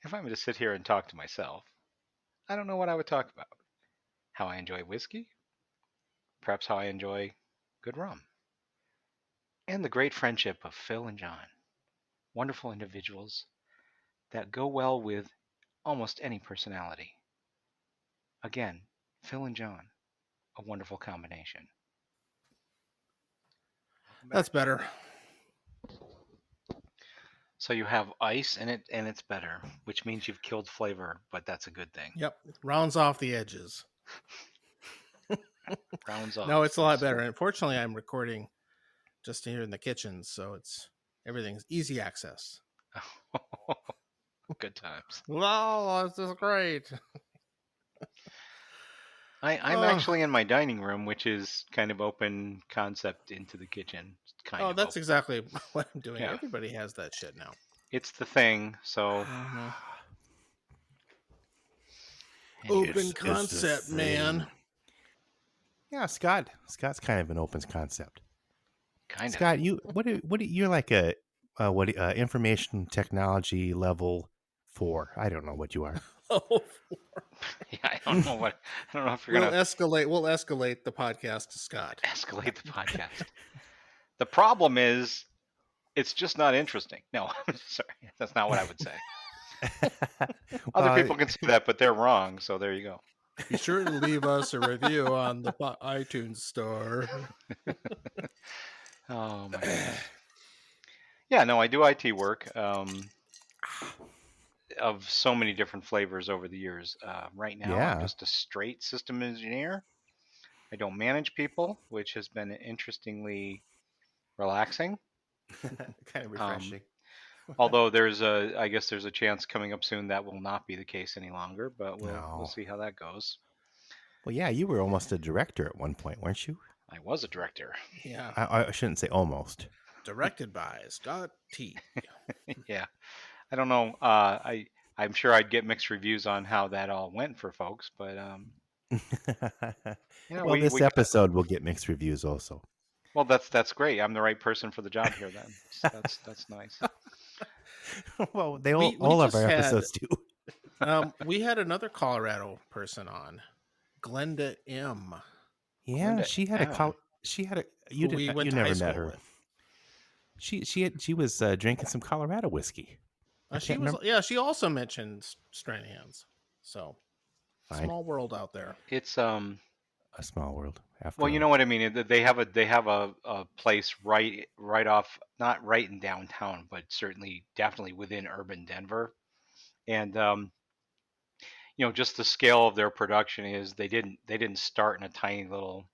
if I'm going to sit here and talk to myself, I don't know what I would talk about. How I enjoy whiskey, perhaps how I enjoy good rum, and the great friendship of Phil and John. Wonderful individuals that go well with almost any personality. Again, Phil and John, a wonderful combination. That's better. So you have ice in it, and it's better, which means you've killed flavor, but that's a good thing. Yep, rounds off the edges. Rounds off. No, it's a lot better. Unfortunately, I'm recording just here in the kitchen, so everything's easy access. Good times. Wow, this is great. I'm actually in my dining room, which is kind of open concept into the kitchen. That's open. exactly what I'm doing. Yeah. Everybody has that shit now. It's the thing. So Open concept, man. Yeah, Scott's kind of an open concept. Kind of. Scott, you're like a information technology level 4. I don't know what you are. Oh, Yeah, I don't know if you're we'll gonna escalate the podcast to Scott. escalate the podcast. The problem is, It's just not interesting. No, sorry, that's not what I would say. Other Well, people can say that, but they're wrong. So there you go. Be sure to leave us a review on the iTunes store. Oh my goodness. Yeah, no, I do IT work of so many different flavors over the years. Right now, I'm yeah. just a straight system engineer. I don't manage people, which has been interestingly relaxing. Kind of Um, refreshing. although I guess there's a chance coming up soon that will not be the case any longer, but we'll No. see how that goes. Well, yeah, you were almost a director at one point, weren't you? I was a director. Yeah. I shouldn't say almost. Directed by Scott T. Yeah, I don't know. I'm sure I'd get mixed reviews on how that all went for folks, but yeah, Well, we this got, episode will get mixed reviews also. well, that's great. I'm the right person for the job here then. That's nice. Well, they We all of just our had episodes do. we had another Colorado person on, Glenda M. Yeah, Linda she had M. you who we went you to high never met school her. with. She was drinking some Colorado whiskey. I She can't was remember. she also mentioned Stranahan's. So Fine. small world out there. It's A small world. After well, you all. know what I mean. They have a place right off, not right in downtown, but certainly definitely within urban Denver. And just the scale of their production is they didn't start in a tiny little,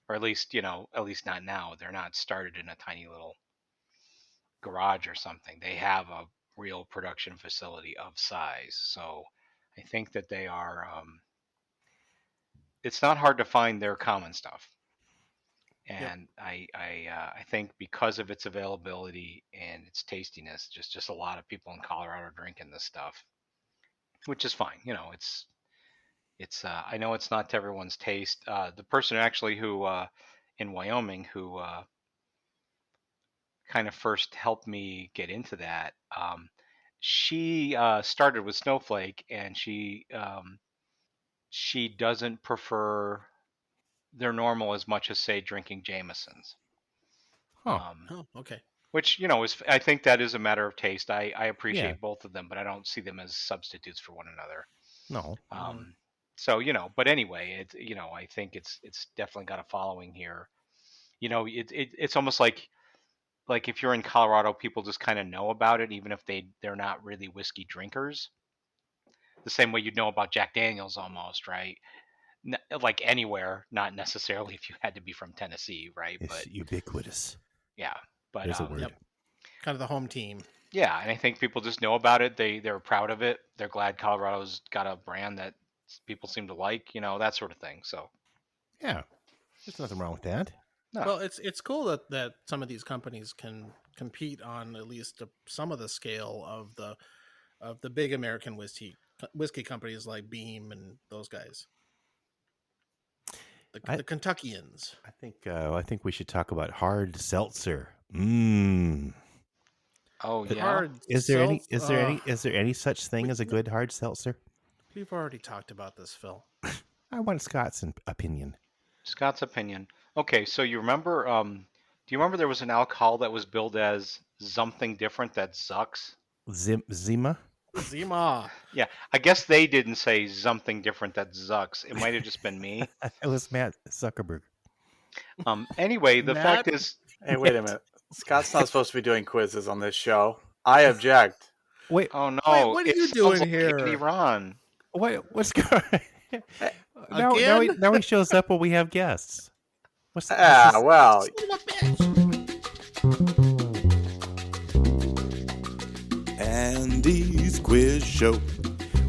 or at least not now. They're not started in a tiny little garage or something. They have a real production facility of size. So I think that they are. It's not hard to find their common stuff. Yep. And I think because of its availability and its tastiness, just a lot of people in Colorado are drinking this stuff, which is fine. It's I know it's not to everyone's taste. The person actually who in Wyoming who kind of first helped me get into that, she started with Snowflake, and she doesn't prefer their normal as much as say drinking Jameson's. Huh. Oh, okay. Which is, I think that is a matter of taste. I Yeah. appreciate both of them, but I don't see them as substitutes for one another. No. So but anyway, I think it's definitely got a following here. It's almost like if you're in Colorado, people just kind of know about it, even if they're not really whiskey drinkers. The same way you'd know about Jack Daniels, almost, right? Like anywhere, not necessarily if you had to be from Tennessee, right? It's But ubiquitous. yeah, but There's a word. Yep. Kind of the home team. yeah, and I think people just know about it. They're proud of it. They're glad Colorado's got a brand that people seem to like, that sort of thing. So Yeah. There's nothing wrong with that. no, Well, it's cool that some of these companies can compete on at least some of the scale of the big American whiskey companies like Beam and those guys. The Kentuckians. I think we should talk about hard seltzer. Mmm. oh yeah, Hard Is there any seltz- is there any such thing as a good hard seltzer? We've already talked about this, Phil. I want Scott's opinion. Scott's opinion. Okay, so you remember? Do you remember there was an alcohol that was billed as something different that Zucks? Zima? Zima. Yeah, I guess they didn't say something different that Zucks. It might have just been me. It was Matt Zuckerberg. Anyway, the Matt? fact is, Hey, wait a minute. Scott's not supposed to be doing quizzes on this show. I object. Wait, oh no, Wait, what are it you sounds doing like here? Andy Ron. what's going now, Again? now he shows up when we have guests. What's Ah, well, Son of a bitch. Andy's quiz show.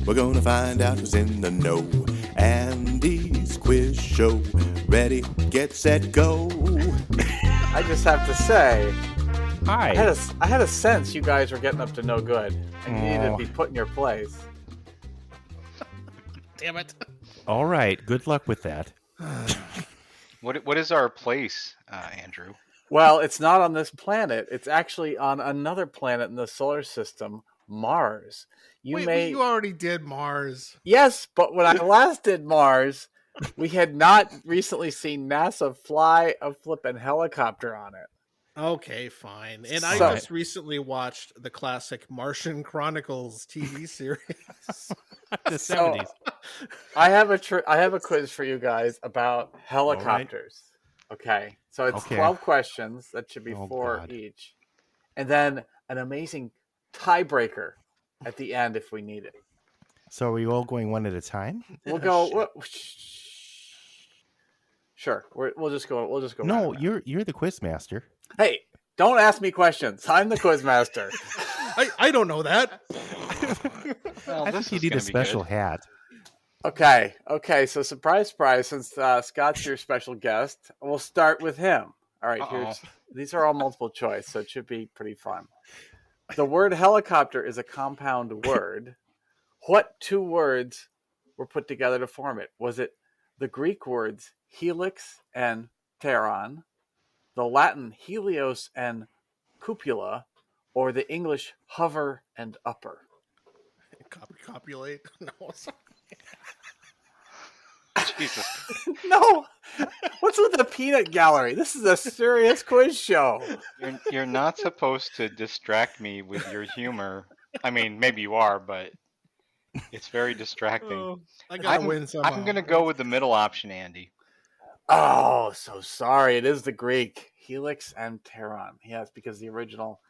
We're gonna find out who's in the know. Andy's quiz show. Ready, get set, go. I just have to say, Hi. I had a sense you guys were getting up to no good, and you needed Oh. to be put in your place. Damn it. All right. Good luck with that. What is our place, Andrew? Well, it's not on this planet. It's actually on another planet in the solar system, Mars. You already did Mars. Yes, but when I last did Mars, we had not recently seen NASA fly a flippin' helicopter on it. Okay, fine. And I So just recently watched the classic Martian Chronicles TV series. The so 70s. I have a quiz for you guys about All right. helicopters. Okay, so it's Okay. 12 questions. That should be Oh, 4 God. each, and then an amazing tiebreaker at the end if we need it. So are we all going one at a time? We'll Oh, go. shit. Sure, we'll just go. We'll just go. No, round and round. you're the quiz master. Hey, don't ask me questions. I'm the quiz master. I don't know that. Well, I this think you is need gonna a be special good. hat. Okay. So surprise, surprise. Since Scott's your special guest, we'll start with him. All right. Uh-oh. These are all multiple choice, so it should be pretty fun. The word helicopter is a compound word. What 2 words were put together to form it? Was it the Greek words helix and pteron, the Latin helios and cupula, or the English hover and upper? Copulate. No, sorry. Jesus. No! What's with the peanut gallery? This is a serious quiz show. You're not supposed to distract me with your humor. I mean, maybe you are, but it's very distracting. Oh, I gotta win somehow. I'm gonna go with the middle option, Andy. Oh, so sorry. It is the Greek helix and pteron. Yes, because the original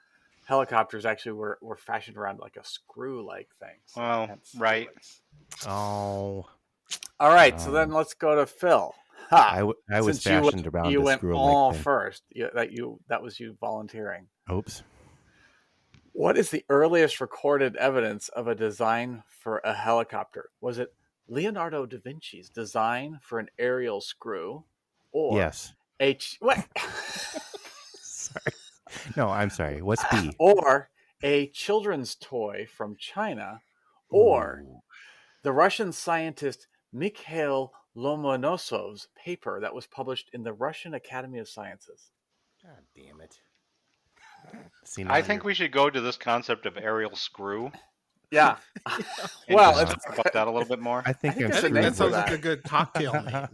helicopters actually were fashioned around like a screw-like thing. So Well, hence right. helix. Oh, All right, so then let's go to Phil. I was Since you fashioned around you a went screw all like thing. first. That was you volunteering. Oops. What is the earliest recorded evidence of a design for a helicopter? Was it Leonardo da Vinci's design for an aerial screw, or Yes. what? Sorry. No, I'm sorry. What's B? Or a children's toy from China, or Ooh. the Russian scientist Mikhail Lomonosov's paper that was published in the Russian Academy of Sciences? God damn it. See, I think we should go to this concept of aerial screw Yeah. and Well, just it's talk about that a little bit more. I think think I'm it's I think the name that for sounds like that. a good cocktail name.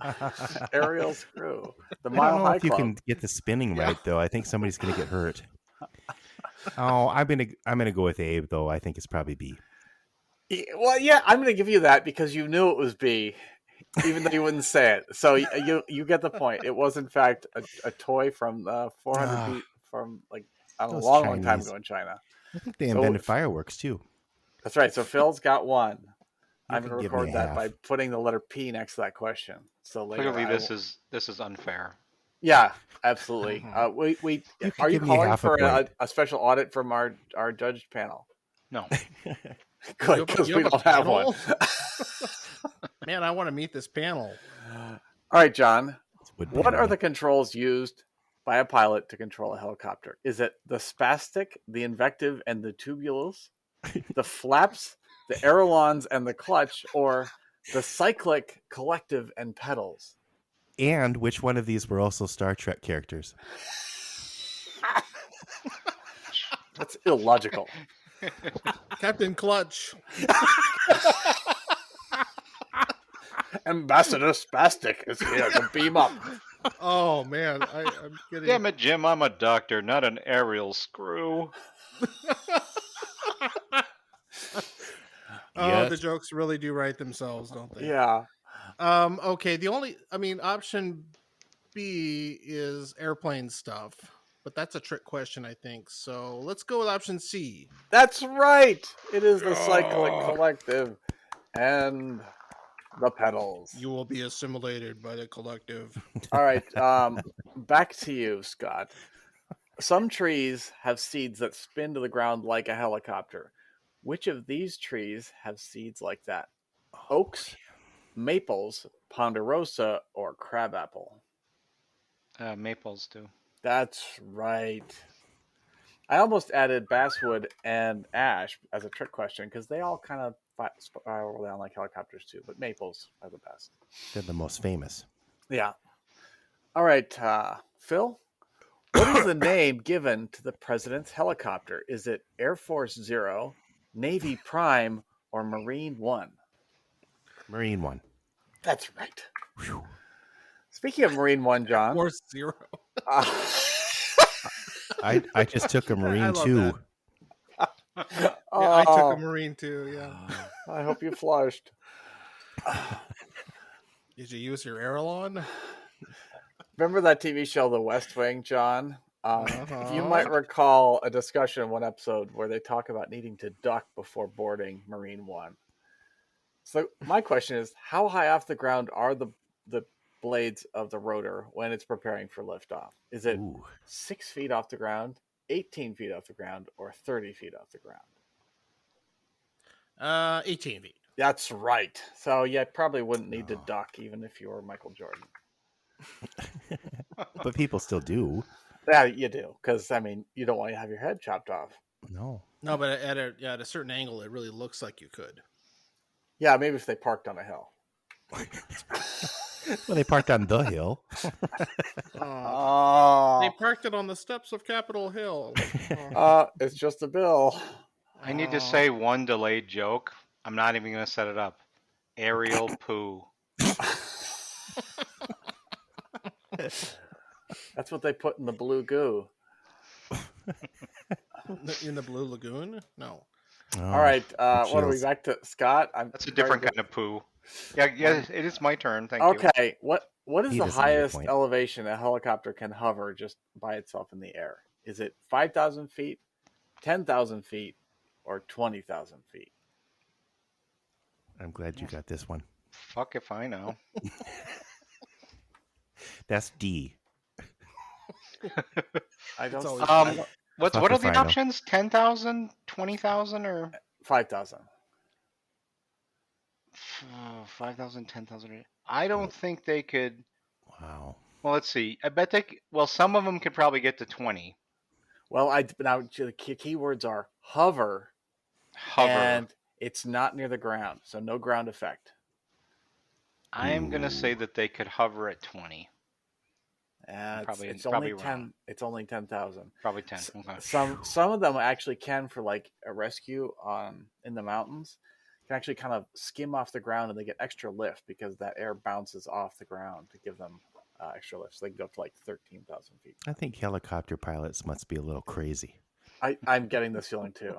aerial screw. The I Mile don't know High if you Club. can get the spinning Yeah. right though. I think somebody's gonna get hurt. Oh, I'm gonna go with Abe though. I think it's probably B. Well, yeah, I'm going to give you that because you knew it was B, even though you wouldn't say it. So you get the point. It was in fact a toy from 400 Ah, feet from like I don't know, a those long time Chinese. ago in China. I think they So- invented fireworks too. That's right. So Phil's got one. You I'm can going to give me record a that half. by putting the letter P next to that question. So later, Clearly, I this will- is unfair. Yeah, absolutely. We You can are you give me calling half a for point. a special audit from our judged panel? No. Good, because You we have a don't have one. panel? Man, I want to meet this panel. All right, John. Would What are be the controls used by a pilot to control a helicopter? Is it the spastic, the invective, and the tubules, the flaps, the ailerons, and the clutch, or the cyclic, collective, and pedals? And which one of these were also Star Trek characters? That's illogical. Captain Clutch. Ambassador Spastic is here to beam up. Oh man, I'm getting. Damn it, Jim! I'm a doctor, not an aerial screw. Oh, Yes. the jokes really do write themselves, don't they? Yeah. Okay. Option B is airplane stuff, but that's a trick question, I think. So let's go with option C. That's right. It is the cyclic, collective, and the pedals. You will be assimilated by the collective. All right. Back to you, Scott. Some trees have seeds that spin to the ground like a helicopter. Which of these trees have seeds like that? Oaks, maples, ponderosa, or crabapple? Maples do. That's right. I almost added basswood and ash as a trick question because they all kind of spiral down like helicopters too, but maples are the best. They're the most famous. Yeah. All right, Phil, what is the name given to the president's helicopter? Is it Air Force Zero, Navy Prime, or Marine One? Marine one. That's right. Speaking of Marine One, John. Force Zero. uh, I just took a I Marine love too. that. Yeah, I took a Oh, Marine too. Yeah. I hope you flushed. Did you use your Aerolon? Remember that TV show, The West Wing, John? You might Uh-huh. recall a discussion in one episode where they talk about needing to duck before boarding Marine One. So my question is, how high off the ground are the blades of the rotor when it's preparing for liftoff? Is it Ooh. 6 feet off the ground, 18 feet off the ground, or 30 feet off the ground? 18 feet. That's right. So you probably wouldn't need to Oh. duck even if you were Michael Jordan. But people still do. Yeah, you do, because I mean, you don't want to have your head chopped off. No. No, but at a certain angle, it really looks like you could. Yeah, maybe if they parked on a hill. Well, they parked on the hill. They Oh, parked it on the steps of Capitol Hill. it's just a bill. I need to say one delayed joke. I'm not even going to set it up. Aerial poo. That's what they put in the blue goo. In the Blue Lagoon? No. Oh, All right, what are we chills. back to? Scott? That's a different kind of poo. Yeah, it is my turn. Thank you. Okay, what is He the doesn't need a highest point. elevation a helicopter can hover just by itself in the air? Is it 5,000 feet, 10,000 feet, or 20,000 feet? I'm glad you got this one. Fuck if I know. That's D. I don't. always I don't What Fuck are if the I know. options? 10,000, 20,000, or 5,000. 5,000, 10,000? I don't think they could. Wow. Well, let's see. I bet well, some of them could probably get to 20. Well, now the key words are hover, Hover. and it's not near the ground, so no ground effect. I am going to say Ooh. that they could hover at 20. It's probably only wrong. 10. It's only 10,000. Probably 10. Okay. Some of them actually can, for like a rescue in the mountains, can actually kind of skim off the ground, and they get extra lift because that air bounces off the ground to give them extra lift. So they can go up to like 13,000 feet. I think helicopter pilots must be a little crazy. I'm getting this feeling too.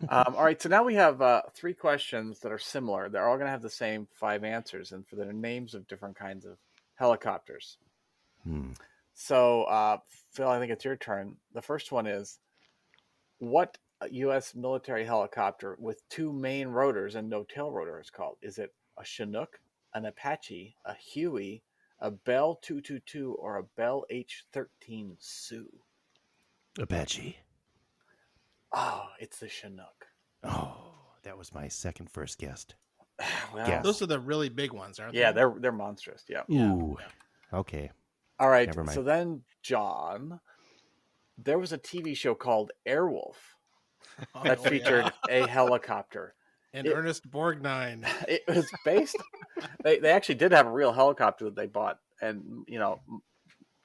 All right, so now we have 3 questions that are similar. They're all going to have the same 5 answers, and for their names of different kinds of helicopters. So, Phil, I think it's your turn. The first one is, what U.S. military helicopter with 2 main rotors and no tail rotor is called? Is it a Chinook, an Apache, a Huey, a Bell 222, or a Bell H-13 Sioux? Apache. Oh, it's the Chinook. Oh, that was my first guess. Well, Guess. Those are the really big ones, aren't yeah, they? they're monstrous. Yeah. Ooh. Okay. All right. Never mind. So then, John, there was a TV show called Airwolf that featured a helicopter. And Ernest Borgnine. It was based. They actually did have a real helicopter that they bought, and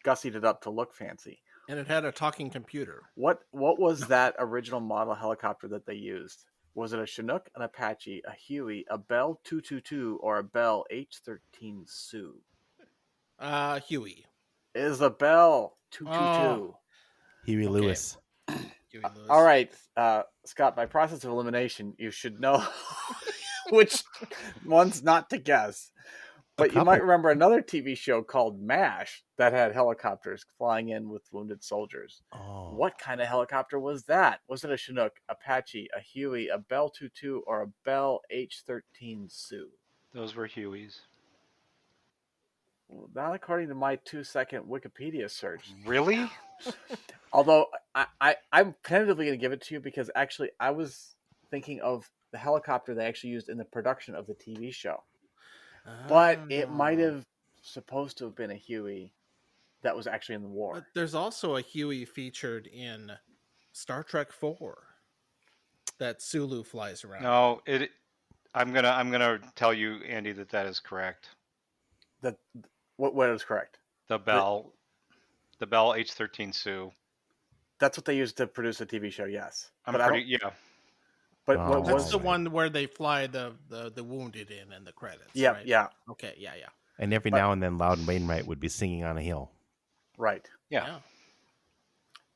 gussied it up to look fancy. And it had a talking computer. What was that original model helicopter that they used? Was it a Chinook, an Apache, a Huey, a Bell 222, or a Bell H-13 Sioux? Huey. It is a Bell 222. Oh. Huey Okay. Lewis. Huey Lewis. All right, Scott, by process of elimination, you should know which one's not to guess. But you might couple. remember another TV show called MASH that had helicopters flying in with wounded soldiers. Oh. What kind of helicopter was that? Was it a Chinook, Apache, a Huey, a Bell 22, or a Bell H-13 Sioux? Those were Hueys. Well, not according to my 2-second Wikipedia search. Really? Although I'm tentatively going to give it to you because actually I was thinking of the helicopter they actually used in the production of the TV show. But it might have supposed to have been a Huey that was actually in the war. But there's also a Huey featured in Star Trek 4 that Sulu flies around. No, I'm gonna tell you, Andy, that is correct. What is correct? The Bell H-13 Sioux. That's what they used to produce a TV show. Yes, Yeah. But Oh, what That's was the one where they fly the wounded in the credits. Yeah, right? yeah, Okay, yeah. And every now and then Loudon Wainwright would be singing on a hill. right. Yeah.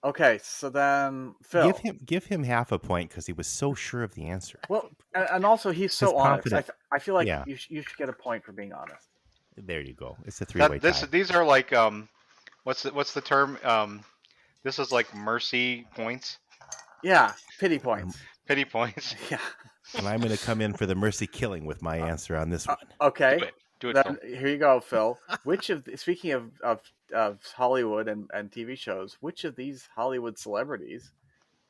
Okay, so then Phil. Give him half a point because he was so sure of the answer. Well, and also he's so His honest. confident- I feel like yeah. you should get a point for being honest. There you go. It's a three-way tie. These are like what's the term? This is like mercy points, Yeah, pity points. pity points. Yeah. And I'm going to come in for the mercy killing with my answer on this one. Okay. Do it, Then Phil. here you go, Phil. Speaking of Hollywood and TV shows, which of these Hollywood celebrities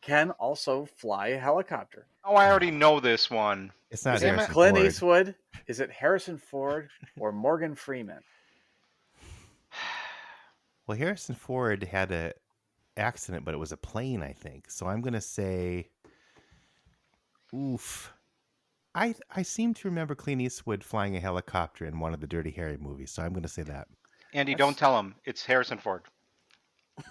can also fly a helicopter? Oh, I already know this one. It's not Is it Harrison Clint Ford. Eastwood? Is it Harrison Ford or Morgan Freeman? Well, Harrison Ford had a accident, but it was a plane, I think. So I'm going to say, oof. I seem to remember Clint Eastwood flying a helicopter in one of the Dirty Harry movies, so I'm going to say that. Andy, don't tell him. It's Harrison Ford.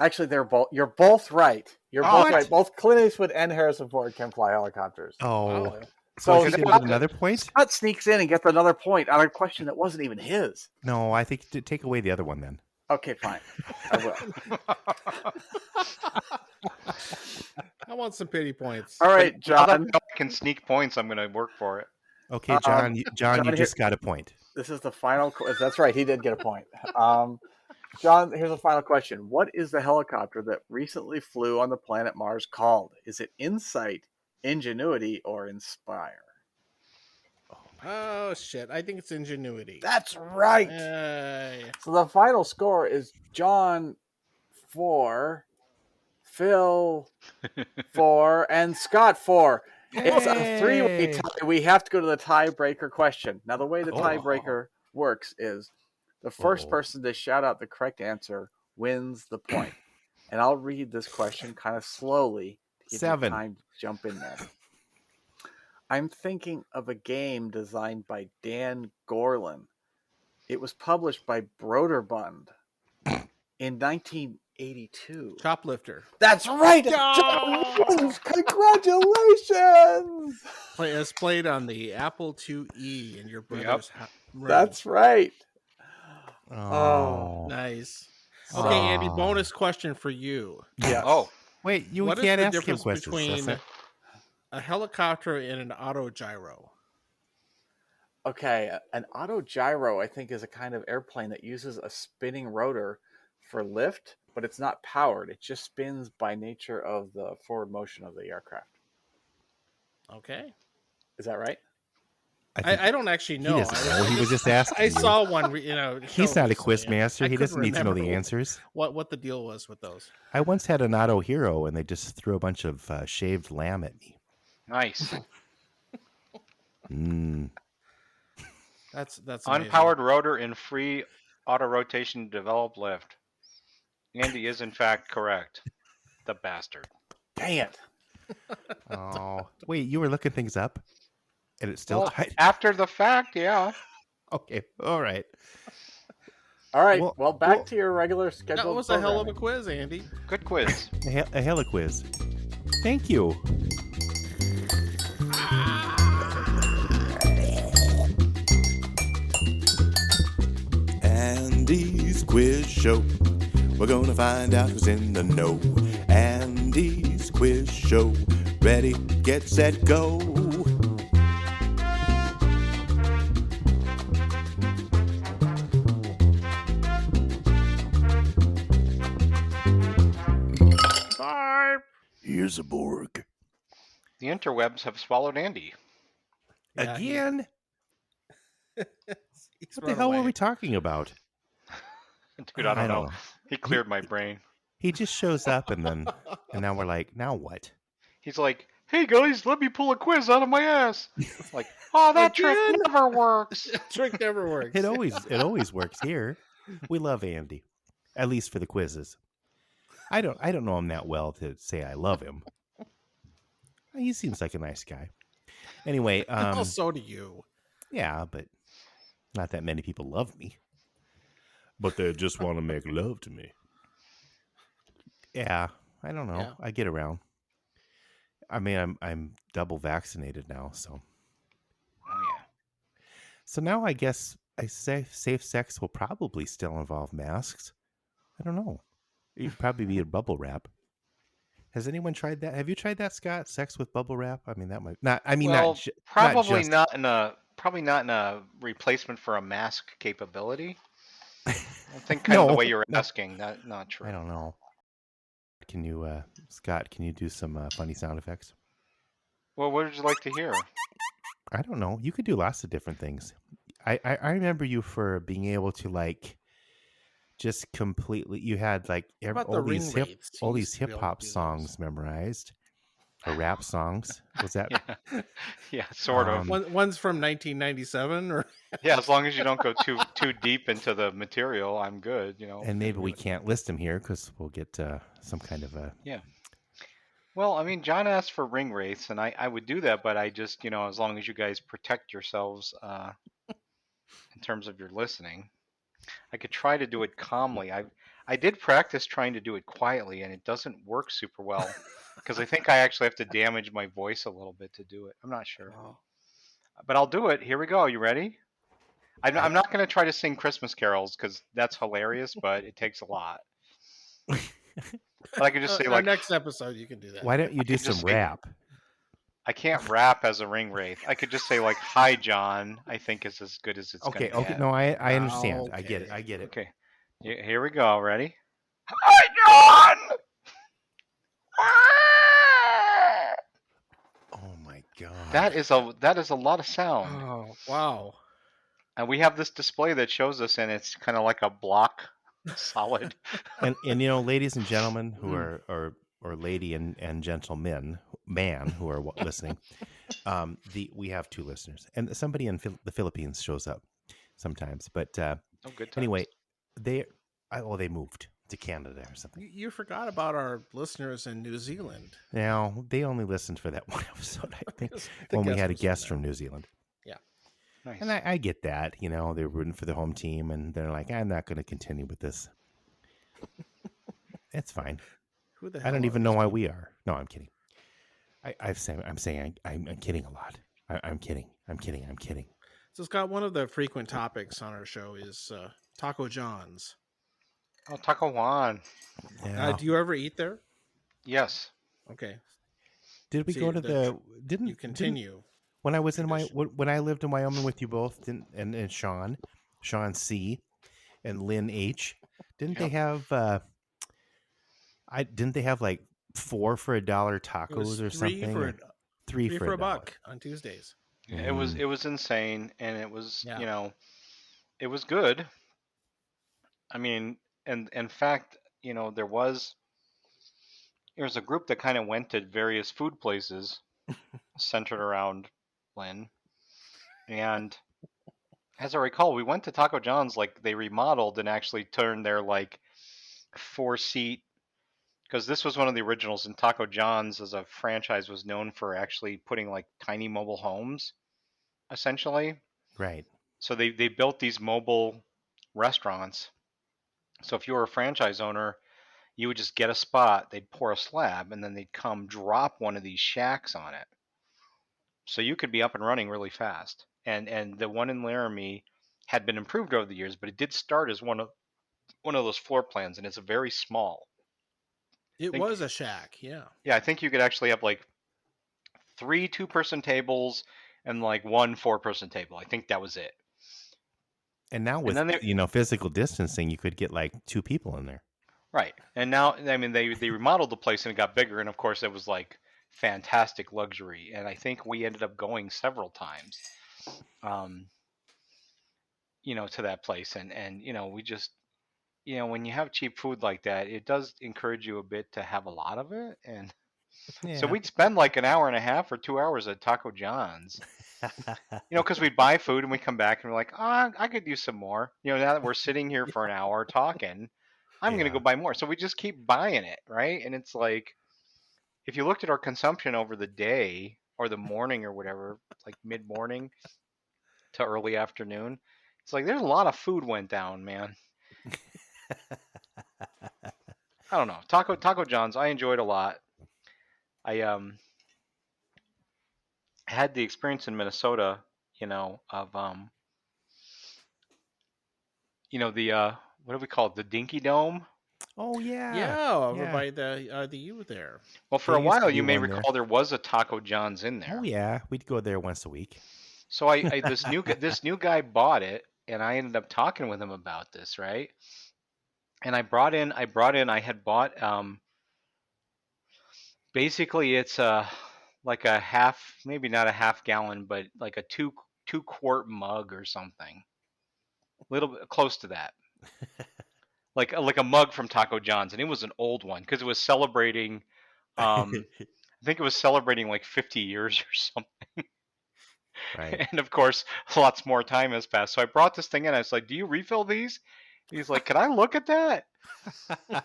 Actually, you're both right. You're both What? right. Both Clint Eastwood and Harrison Ford can fly helicopters. Oh, Wow. so So he did Scott- get another point? Scott sneaks in and gets another point on a question that wasn't even his. No, I think to take away the other one then. Okay, fine. I will. I want some pity points. All right, Now that John. I can sneak points, I'm going to work for it. Okay, John, you John, just got a point. This is the final. That's right. He did get a point. John, here's a final question. What is the helicopter that recently flew on the planet Mars called? Is it Insight, Ingenuity, or Inspire? Oh shit! I think it's Ingenuity. That's right. So the final score is John 4, Phil 4, and Scott 4. It's a three-way tie. We have to go to the tiebreaker question. Now, the way the tiebreaker works is the first person to shout out the correct answer wins the point. And I'll read this question kind of slowly to give 7. you time to jump in there. I'm thinking of a game designed by Dan Gorlin. It was published by Broderbund in 1982. Choplifter. That's right. Congratulations. It's played on the Apple IIe in your brother's room. That's right. Oh. Nice. Oh. Okay, Andy. Bonus question for you. Yeah. Oh, Wait, you What is can't the ask him difference questions. between That's a helicopter and an autogyro? Okay. An autogyro, I think, is a kind of airplane that uses a spinning rotor for lift, but it's not powered. It just spins by nature of the forward motion of the aircraft. Okay. Is that right? I don't actually know. He doesn't know. He was just asking. I you. saw one. He's not a quiz recently, and master. I He doesn't couldn't need to know the remember answers. What the deal was with those? I once had an auto hero, and they just threw a bunch of shaved lamb at me. nice. That's amazing. Unpowered rotor in free auto rotation develop lift. Andy is in fact correct. The bastard. Dang it. Oh, wait, you were looking things up, and it's still Well, tight. after the fact, yeah. Okay, all right. All right. Well- Well, back to your regular schedule. That was a hell of a quiz, Andy. Good quiz. A hella quiz. Thank you. Andy's Quiz Show. We're gonna find out who's in the know. Andy's Quiz Show. Ready, get, set, go. Here's a Borg. The interwebs have swallowed Andy. Yeah, Again? He's What run the hell away. were we talking about? Dude, I don't know. He cleared my brain. He just shows up, and now we're like, now what? He's like, hey guys, let me pull a quiz out of my ass. Like, oh, that trick Again? never works. Trick never works. It always works here. We love Andy, at least for the quizzes. I don't know him that well to say I love him. He seems like a nice guy. Anyway, Oh, so do you. yeah, but not that many people love me. But they just want to make love to me. Yeah, I don't know. Yeah. I get around. I mean, I'm double vaccinated now, so. Oh yeah. So now I guess safe sex will probably still involve masks. I don't know. It'd probably be a bubble wrap. Has anyone tried that? Have you tried that, Scott? Sex with bubble wrap? I mean, that might not. I mean, Well, not probably just. probably not in a replacement for a mask capability. I think kind of the No, way you were no. asking, not true. I don't know. Can you, Scott? Can you do some funny sound effects? Well, what would you like to hear? I don't know. You could do lots of different things. I remember you for being able to like just completely. You had like How about the ring wraiths? You all used these to be hip able to hop do those. songs memorized or rap songs. Was that? Yeah, yeah, sort of. One's from 1997, or Yeah, as long as you don't go too deep into the material, I'm good. And maybe we can't list them here because we'll get some kind of a. Yeah. Well, I mean, John asked for ring wraiths, and I would do that, but I just, as long as you guys protect yourselves in terms of your listening, I could try to do it calmly. I did practice trying to do it quietly, and it doesn't work super well because I think I actually have to damage my voice a little bit to do it. I'm not sure, but I'll do it. Here we go. You ready? I'm not going to try to sing Christmas carols because that's hilarious, but it takes a lot. But I could just say our like, next episode, you can do that. Why don't you do could just some say- rap? I can't rap as a ring wraith. I could just say like, "Hi, John." I think is as good as it's Okay, gonna okay. get. No, I understand. I get it. Okay. I get it. Okay, here we go. Ready? Hi, John. Oh my god. That is a lot of sound, Oh wow! and we have this display that shows us, and it's kind of like a block solid. and ladies and gentlemen who are or lady and gentlemen, man who are listening, we have two listeners, and somebody in the Philippines shows up sometimes. But Oh, good times. anyway, they moved to Canada or something. You forgot about our listeners in New Zealand. Now they only listened for that one episode, I think, The when we guest had a was guest there. from New Zealand. Nice. And I get that, they're rooting for the home team, and they're like, I'm not going to continue with this. It's fine. Who the hell I don't are even know these why people? we are. No, I'm kidding. I'm saying I'm kidding a lot. I'm kidding. I'm kidding. So, Scott, one of the frequent topics on our show is Taco John's. Oh, Taco Juan. Yeah. Do you ever eat there? Yes. Okay, Did we see, go to the Didn't you continue. when I was in tradition. when I lived in Wyoming with you both, and Sean C, and Lynn H. Didn't they have? Didn't they have like 4 for $1 It was tacos or three something? for Or three for a $1 buck on Tuesdays. It was insane, and it was Yeah. it was good. I mean, and in fact, there was a group that kind of went to various food places centered around Lynn, and as I recall, we went to Taco John's, like they remodeled and actually turned their like 4-seat, because this was one of the originals, and Taco John's as a franchise was known for actually putting like tiny mobile homes, essentially. Right. So they built these mobile restaurants. So if you were a franchise owner, you would just get a spot, they'd pour a slab, and then they'd come drop one of these shacks on it. So you could be up and running really fast. And the one in Laramie had been improved over the years, but it did start as one of those floor plans, and it's very small. It was a shack. Yeah. Yeah, I think you could actually have like 3 2-person tables and like 1 4-person table. I think that was it. And now with then physical distancing, you could get like 2 people in there. Right. And now, I mean, they remodeled the place and it got bigger, and of course it was like fantastic luxury. And I think we ended up going several times, to that place. And we just, when you have cheap food like that, it does encourage you a bit to have a lot of it. And so we'd spend like an hour and a half or 2 hours at Taco John's, because we'd buy food and we come back and we're like, oh, I could use some more. Now that we're sitting here for an hour talking, I'm going to go buy more. So we just keep buying it, right? And it's like, if you looked at our consumption over the day or the morning or whatever, like mid-morning to early afternoon, it's like there's a lot of food went down, man. I don't know. Taco John's, I enjoyed a lot. I had the experience in Minnesota, of the what do we call it? The Dinky Dome. Oh yeah, Yeah, over yeah. by the U there. Well, for There a used to while, be you may one there. recall there was a Taco John's in Oh there. yeah, we'd go there once a week. So this new guy bought it, and I ended up talking with him about this, right? And I had bought basically it's like a half, maybe not a half gallon, but like a two quart mug or something, a little bit close to that, like a mug from Taco John's, and it was an old one because it was celebrating. I think it was celebrating like 50 years or something. Right. And of course, lots more time has passed. So I brought this thing in. I was like, "Do you refill these?" He's like, "Can I look at that?"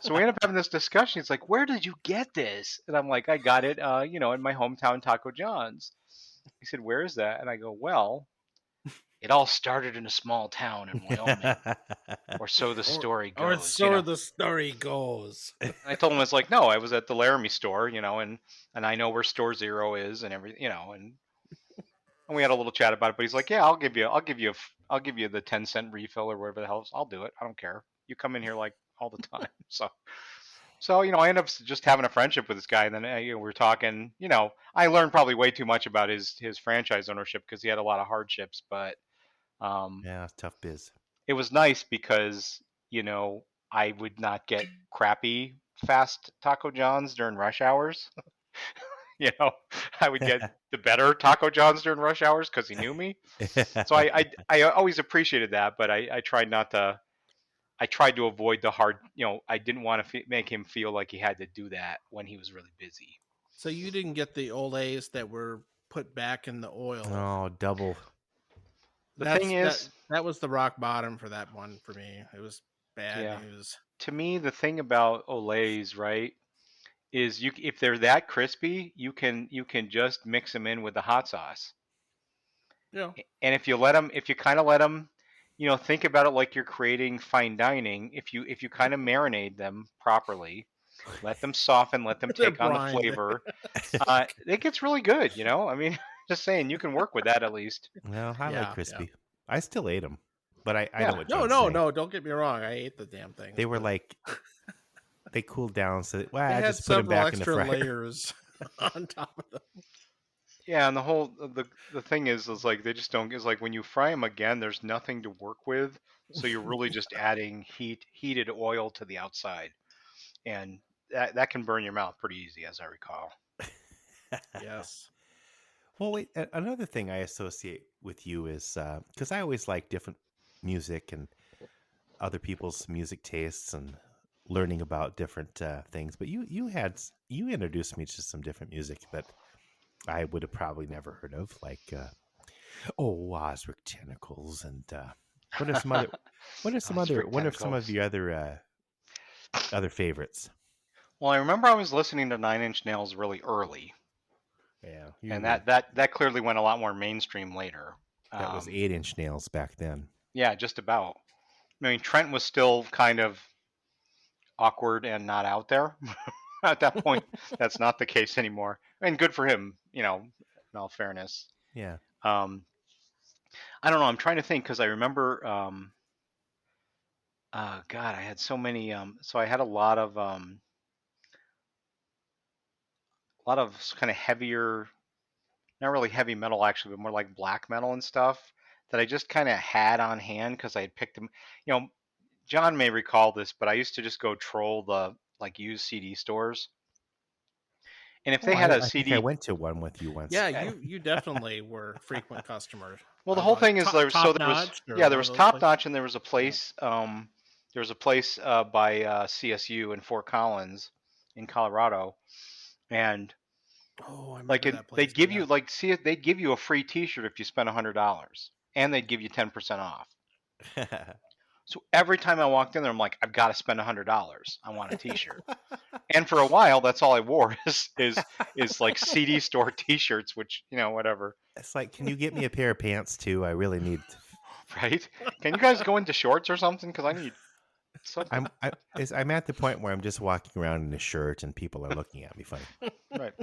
So we end up having this discussion. He's like, "Where did you get this?" And I'm like, "I got it, in my hometown Taco John's." He said, "Where is that?" And I go, "Well, it all started in a small town in Wyoming, or so the story Or goes, you so know." the story goes. I told him it's like, "No, I was at the Laramie store, and I know where Store Zero is and everything, and we had a little chat about it." But he's like, "Yeah, I'll give you the 10-cent refill or whatever the hell. I'll do it. I don't care. You come in here like all the time." So I end up just having a friendship with this guy, and then we're talking. I learned probably way too much about his franchise ownership because he had a lot of hardships, but um, Yeah, tough biz. it was nice because I would not get crappy fast Taco John's during rush hours. you know, I would get the better Taco John's during rush hours because he knew me. So I always appreciated that, but I tried not to. I tried to avoid the hard. I didn't want to make him feel like he had to do that when he was really busy. So you didn't get the old A's that were put back in the oil. Oh, double. The thing That is, that was the rock bottom for that one for me. It was bad yeah, news. to me, the thing about Olays, right, is if they're that crispy, you can just mix them in with the hot sauce. Yeah. And if you kind of let them, think about it like you're creating fine dining. If you kind of marinate them properly, let them soften, let them They're take on the brined. flavor, it gets really good. I mean, just saying, you can work with that at least. Well, I like Yeah, yeah. crispy. I still ate them, but I know Yeah. what No, John's no, saying. no, don't get me wrong. I ate the damn things. They were but like they cooled down, so they I had just put them several back in the extra fryer. layers on top of them. Yeah, and the thing is like they just don't. Is like when you fry them again, there's nothing to work with, so you're really just adding heated oil to the outside, and that can burn your mouth pretty easy, as I recall. Yes. Well, wait. Another thing I associate with you is because I always like different music and other people's music tastes and learning about different things. But you introduced me to some different music that I would have probably never heard of, like Osric Tentacles and what are some other Strict what are some of tentacles. your other favorites? Well, I remember I was listening to Nine Inch Nails really early, Yeah, and you were that clearly went a lot more mainstream later. that was Um, 8-inch nails back then. yeah, just about. I mean, Trent was still kind of awkward and not out there at that point. That's not the case anymore, and good for him. In all fairness. Yeah. Um, I don't know. I'm trying to think because I remember. God, I had so many. So I had a lot of kind of heavier, not really heavy metal actually, but more like black metal and stuff that I just kind of had on hand because I had picked them. You know, John may recall this, but I used to just go troll the like used CD stores, and if Oh, they had a I think I CD, went to one with you once. Yeah, you definitely were frequent customers. well, the of whole thing is top there was notch or yeah there one of was those Top places. Notch and there was a place by CSU in Fort Collins in Colorado, and Oh, I like remember that place. they'd give Yeah. you they'd give you a free T-shirt if you spent $100, and they'd give you 10% off. So every time I walked in there, I'm like, I've got to spend $100. I want a T-shirt. And for a while, that's all I wore is like CD store T-shirts, which whatever, It's like, can you get me a pair of pants too? I really need. right? Can you guys go into shorts or something? Because I need something. I'm at the point where I'm just walking around in a shirt and people are looking at me funny. Right.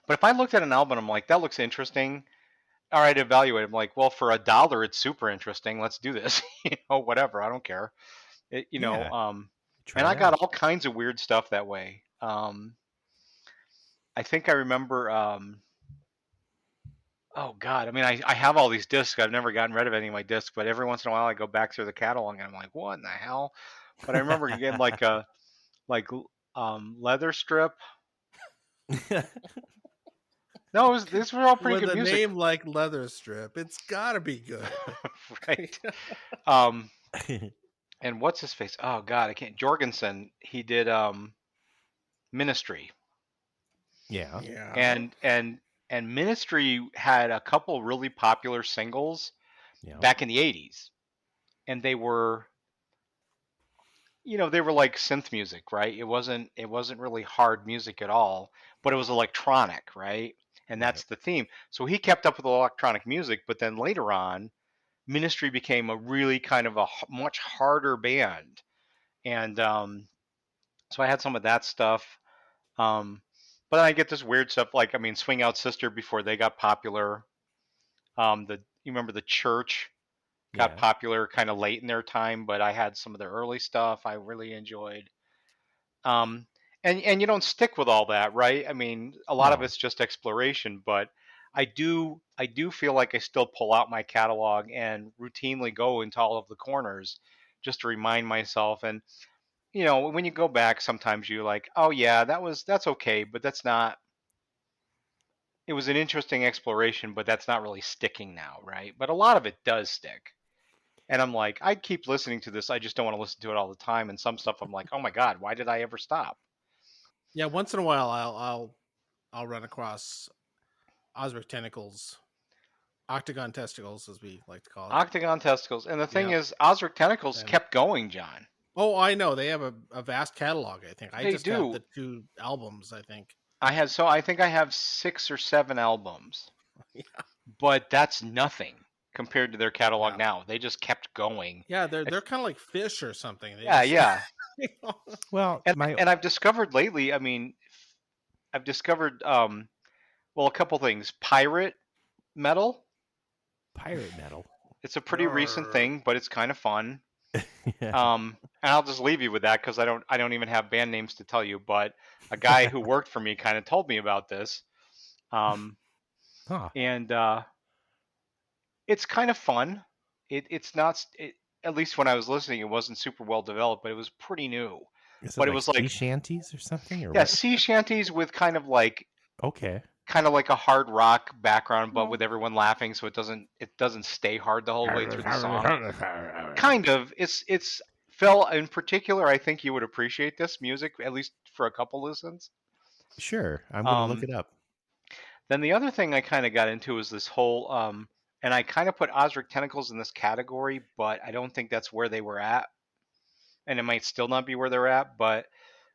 But if I looked at an album, I'm like, that looks interesting. All right, evaluate. I'm like, well, for $1, it's super interesting. Let's do this. Whatever. I don't care. It, you know, Yeah. um, Try And I it got out. all kinds of weird stuff that way. I think I remember. Oh God, I mean, I have all these discs. I've never gotten rid of any of my discs, but every once in a while I go back through the catalog and I'm like, what in the hell? But I remember getting like a like leather strip. No, these were all pretty With good a music, name like Leather Strip, it's gotta be good. right? Um, and what's his face? Oh God, I can't. Jorgensen. He did Ministry, Yeah. Yeah. and Ministry had a couple really popular singles Yeah. back in the '80s, and they were, they were like synth music, right? It wasn't really hard music at all, but it was electronic, right? And Right. that's the theme. So he kept up with electronic music, but then later on, Ministry became a really kind of a much harder band, and so I had some of that stuff. Um, but then I get this weird stuff like, I mean, Swing Out Sister before they got popular. You remember the Church got Yeah. popular kind of late in their time, but I had some of their early stuff I really enjoyed. Um, and you don't stick with all that, right? I mean, a lot of No. it's just exploration, but I do feel like I still pull out my catalog and routinely go into all of the corners just to remind myself. And when you go back, sometimes you're like, oh yeah, that's okay, but that's not. It was an interesting exploration, but that's not really sticking now, right? But a lot of it does stick. And I'm like, I keep listening to this. I just don't want to listen to it all the time. And some stuff I'm like, oh my God, why did I ever stop? Yeah, once in a while I'll run across Osric Tentacles, Octagon Testicles, as we like to call it. Octagon Testicles. And the thing Yeah. is, Osric Tentacles And kept going, John. oh, I know. They have a vast catalog, I think. I They just have do. the 2 albums, I think. I think I have 6 or 7 albums, Yeah. but that's nothing compared to their catalog Yeah. now. They just kept going. Yeah, they're kind of like fish or something. They Yeah, just yeah. Well, And my and I've discovered lately, I mean, I've discovered well, a couple things. Pirate metal. pirate metal. It's a pretty recent Yarr. thing, but it's kind of fun. Yeah. And I'll just leave you with that because I don't even have band names to tell you. But a guy who worked for me kind of told me about this, um, Huh. and it's kind of fun. It's not. At least when I was listening, it wasn't super well developed, but it was pretty new. Is it But it like was sea like, shanties or something or yeah, what? sea shanties with Okay. kind of like a hard rock background, but Well, with everyone laughing, so it doesn't stay hard the whole way through the song. Kind of. It's Phil in particular. I think you would appreciate this music at least for a couple listens. Sure. I'm gonna look Um, it up. then the other thing I kind of got into is this whole and I kind of put Osric Tentacles in this category, but I don't think that's where they were at, and it might still not be where they're at. But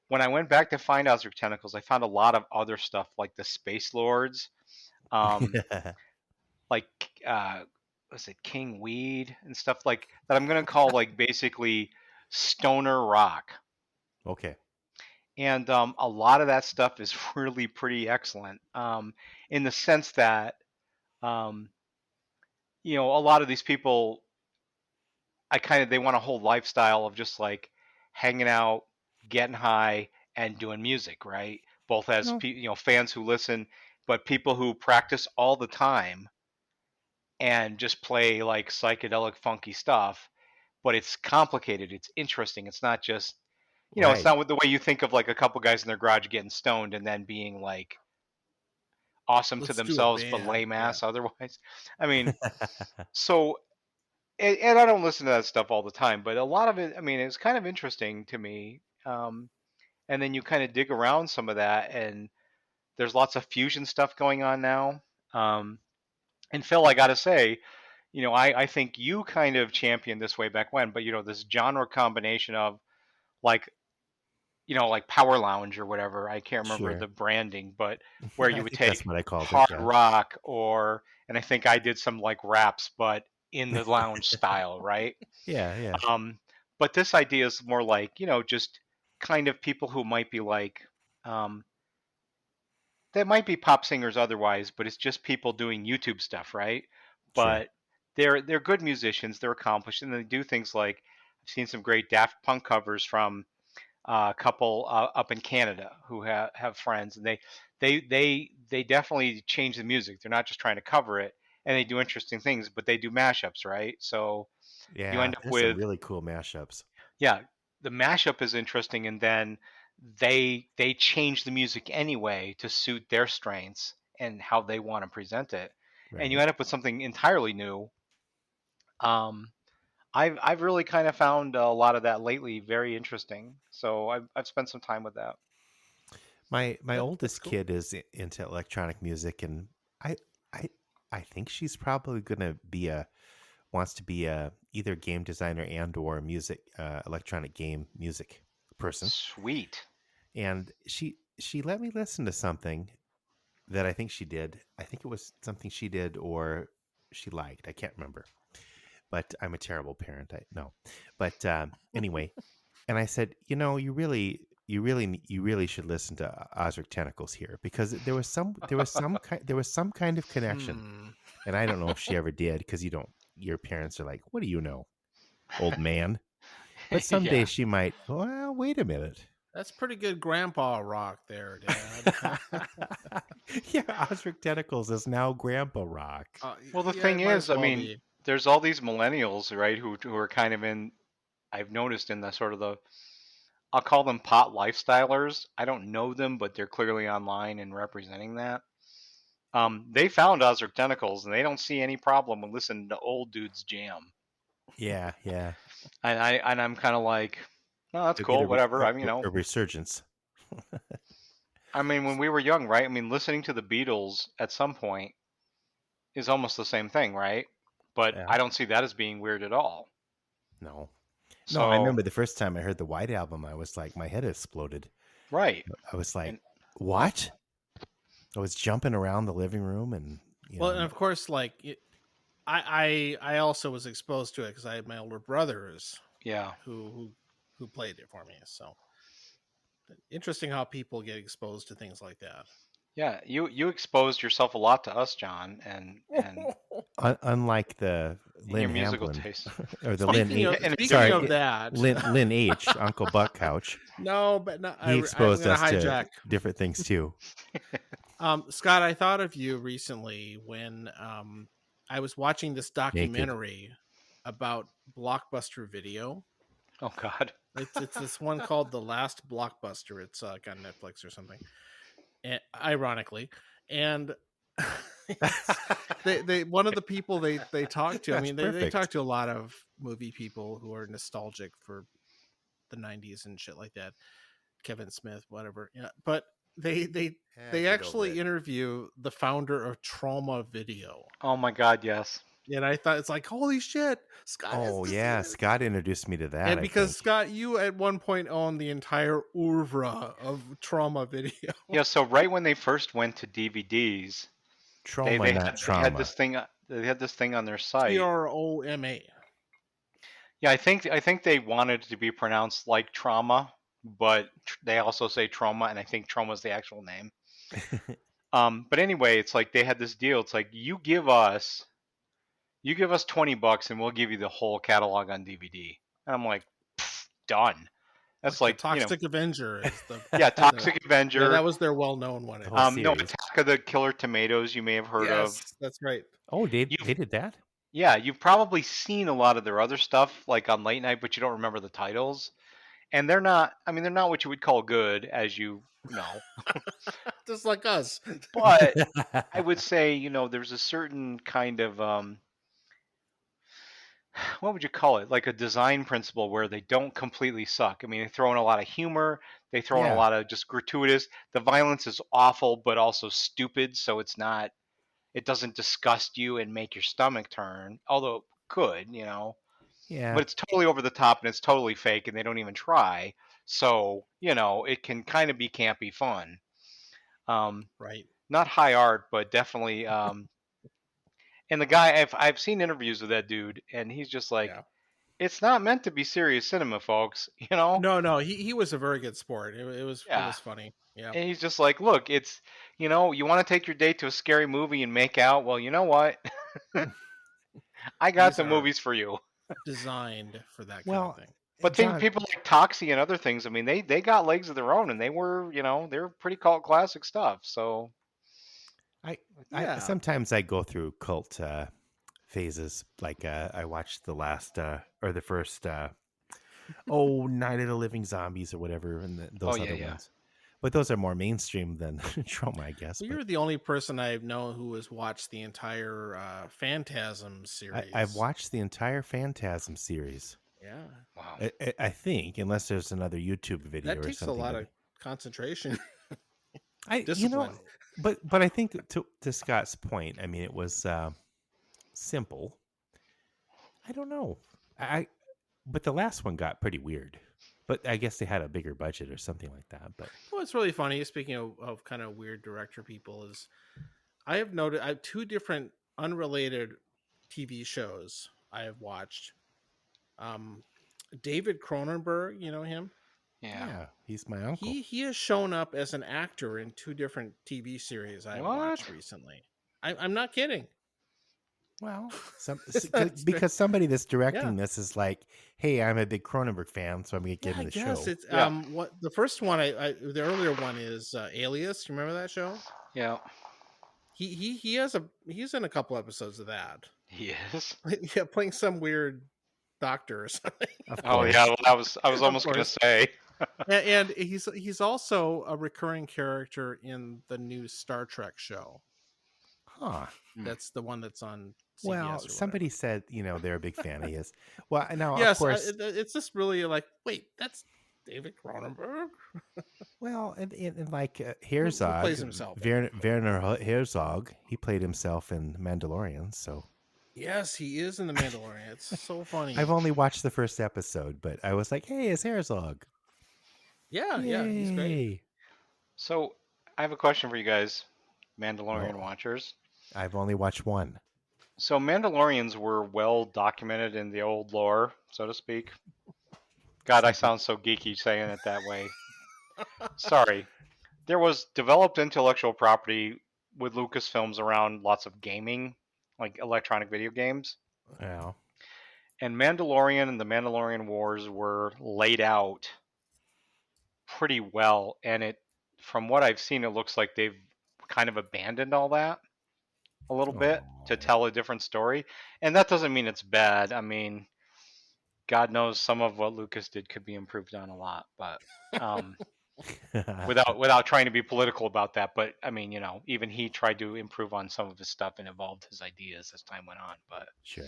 when I went back to find Osric Tentacles, I found a lot of other stuff like the Space Lords, um, like was it King Weed and stuff like that. I'm gonna call like basically stoner rock. Okay. And a lot of that stuff is really pretty excellent, in the sense that um, a lot of these people, they want a whole lifestyle of just like hanging out, getting high, and doing music, right? Both as Well, fans who listen, but people who practice all the time and just play like psychedelic, funky stuff. But it's complicated. It's interesting. It's not just it's right. not with the way you think of like a couple guys in their garage getting stoned and then being like awesome to Let's do a themselves but band. lame Yeah. ass otherwise. I mean, so and I don't listen to that stuff all the time, but a lot of it, I mean, it's kind of interesting to me. And then you kind of dig around some of that, and there's lots of fusion stuff going on now. Um, and Phil, I gotta say, I think you kind of championed this way back when, but this genre combination of like like Power Lounge or whatever. I can't remember Sure. the branding, but where you I would think that's take what I called it. hard Yeah. rock and I think I did some like raps, but in the lounge style, right? Yeah. Yeah. Um, but this idea is more like, just kind of people who might be like, um, they might be pop singers otherwise, but it's just people doing YouTube stuff, right? Sure. But they're good musicians, they're accomplished, and they do things like I've seen some great Daft Punk covers from couple up in Canada who have friends, and they definitely change the music. They're not just trying to cover it, and they do interesting things, but they do mashups, right? So you Yeah, end up there's some with, really cool mashups. yeah, the mashup is interesting, and then they change the music anyway to suit their strengths and how they want to present it, and you Right. end up with something entirely new. Um, I've really kind of found a lot of that lately very interesting. So I've spent some time with that. My That's oldest cool. kid is into electronic music, and I I I think she's probably gonna be a wants to be a either game designer and or a music electronic game music person. Sweet. And she let me listen to something that I think she did. I think it was something she did or she liked. I can't remember. But I'm a terrible parent. I no. But anyway, and I said, you really should listen to Osric Tentacles here because there was some kind of connection, Hmm. and I don't know if she ever did because your parents are like, what do you know, old man? But someday Yeah. she might. Well, wait a minute. That's pretty good grandpa rock there, Dad. Yeah, Osric Tentacles is now Grandpa Rock. Well, the Yeah, thing it might is, as I well mean, be. there's all these millennials, right, who are kind of in. I've noticed in the sort of the, I'll call them pot lifestylers. I don't know them, but they're clearly online and representing that. They found Osric Tentacles, and they don't see any problem with listening to old dudes jam. Yeah, yeah. And I'm kind of like, no, that's You'll get cool, whatever. a resurgence. I mean, when we were young, right? I mean, listening to the Beatles at some point is almost the same thing, right? But Yeah. I don't see that as being weird at all. No. No, I So, remember the first time I heard the White Album, I was like, my head exploded. right. I was like, And what? I was jumping around the living room and, Well, and of course, I also was exposed to it because I had my older brothers yeah. who played it for me. So interesting how people get exposed to things like that. Yeah, you exposed yourself a lot to us, John, and unlike the in your Lynn musical Hamlin taste. or the Well, Lynn Speaking H. of and it's speaking Sorry, of that, Lynn H. Uncle Buck Couch. no, but no, He I'm exposed going to us to hijack. different things too. Scott, I thought of you recently when I was watching this Naked. documentary about Blockbuster Video. oh God. It's this one called The Last Blockbuster. It's like on Netflix or something. And, ironically, and they one of the people they talk to. I That's mean, they talk perfect. to a lot of movie people who are nostalgic for the '90s and shit like that. Kevin Smith, whatever. Yeah, but they actually interview the founder of Trauma Video. Oh my God, yes. And I thought it's like, holy shit, Scott has Oh this. yeah, Scott introduced me to that. And I because think Scott, you at one point owned the entire oeuvre of Trauma Video. Yeah, so right when they first went to DVDs, trauma, not they had trauma. this thing on their site. TROMA. Yeah, I think they wanted it to be pronounced like trauma, but they also say trauma, and I think trauma is the actual name. But anyway, it's like they had this deal. It's like you give us $20 and we'll give you the whole catalog on DVD. And I'm like, done. That's The like, Toxic Avenger is the yeah, Toxic yeah, Avenger. that was their well-known one. The whole No, series. Attack of the Killer Tomatoes, you may have heard of. Yes, that's right. Oh, they You've did that? Yeah, you've probably seen a lot of their other stuff like on late night, but you don't remember the titles. And they're not, I mean, they're not what you would call good, as you know. Just like us. But I would say, there's a certain kind of what would you call it? Like a design principle where they don't completely suck. I mean, they throw in a lot of humor, they throw in a Yeah. lot of just gratuitous. The violence is awful, but also stupid, so it doesn't disgust you and make your stomach turn, although it could, Yeah. but it's totally over the top and it's totally fake and they don't even try. So, it can kind of be campy fun. Right. Not high art, but definitely. And the guy, I've seen interviews with that dude, and he's just like, Yeah. it's not meant to be serious cinema, folks. You know? No, he was a very good sport. It was funny. Yeah. And he's just like, look, it's you want to take your date to a scary movie and make out. Well, you know what? I got These the are movies for you. designed for that kind of Well, thing. But think John, people like Toxie and other things. I mean, they got legs of their own, and they were, they're pretty cult classic stuff. So I, Yeah. sometimes I go through cult phases. Like I watched the last or the first Night of the Living Zombies or whatever, and oh those yeah, other yeah. ones. But those are more mainstream than trauma, I guess. Well, But you're the only person I know who has watched the entire Phantasm I've series. watched the entire Phantasm series. Yeah. Wow. I think, unless there's another YouTube video That or takes a something. lot But of concentration, I, discipline. but I think to Scott's point, I mean, it was simple. I don't know. But the last one got pretty weird. But I guess they had a bigger budget or something like that. But What's really funny, speaking of kind of weird director people, is I have noted I have two different unrelated TV shows I have watched. Um, David Cronenberg, you know him? Yeah. yeah, he's my uncle. He has shown up as an actor in two different TV series I have What? watched recently. I'm not kidding. Well, It's because somebody that's yeah. directing this is like, hey, I'm a big Cronenberg fan, so I'm going to Yeah, get in I the guess show. it's Yeah. what the first one the earlier one is Alias. You remember that show? Yeah. He's in a couple episodes of that. He is. Yeah, playing some weird doctor or something. Of Oh course. yeah. Well, I was Of almost gonna course. say. And he's also a recurring character in the new Star Trek show. Huh. Hmm. That's the one that's on CBS Well, or whatever. somebody said, they're a big fan of his. Well, now, of Yes, course. it's just really like, wait, that's David Cronenberg. Well, and like Who Herzog, plays himself? Werner Herzog, he played himself in Mandalorian. So Yes, he is in the Mandalorian. It's so funny. I've only watched the first episode, but I was like, hey, it's Herzog. Yeah, he's great. Yay. So I have a question for you guys, Mandalorian Oh. watchers. I've only watched one. So Mandalorians were well documented in the old lore, so to speak. God, I sound so geeky saying it that way. Sorry. There was developed intellectual property with Lucasfilms around lots of gaming, like electronic video games. Yeah. And Mandalorian and the Mandalorian Wars were laid out pretty well. And from what I've seen, it looks like they've kind of abandoned all that a little bit to tell a different story. And that doesn't mean it's bad. I mean, God knows some of what Lucas did could be improved on a lot, but without trying to be political about that. But I mean, even he tried to improve on some of his stuff and evolved his ideas as time went on. But Sure.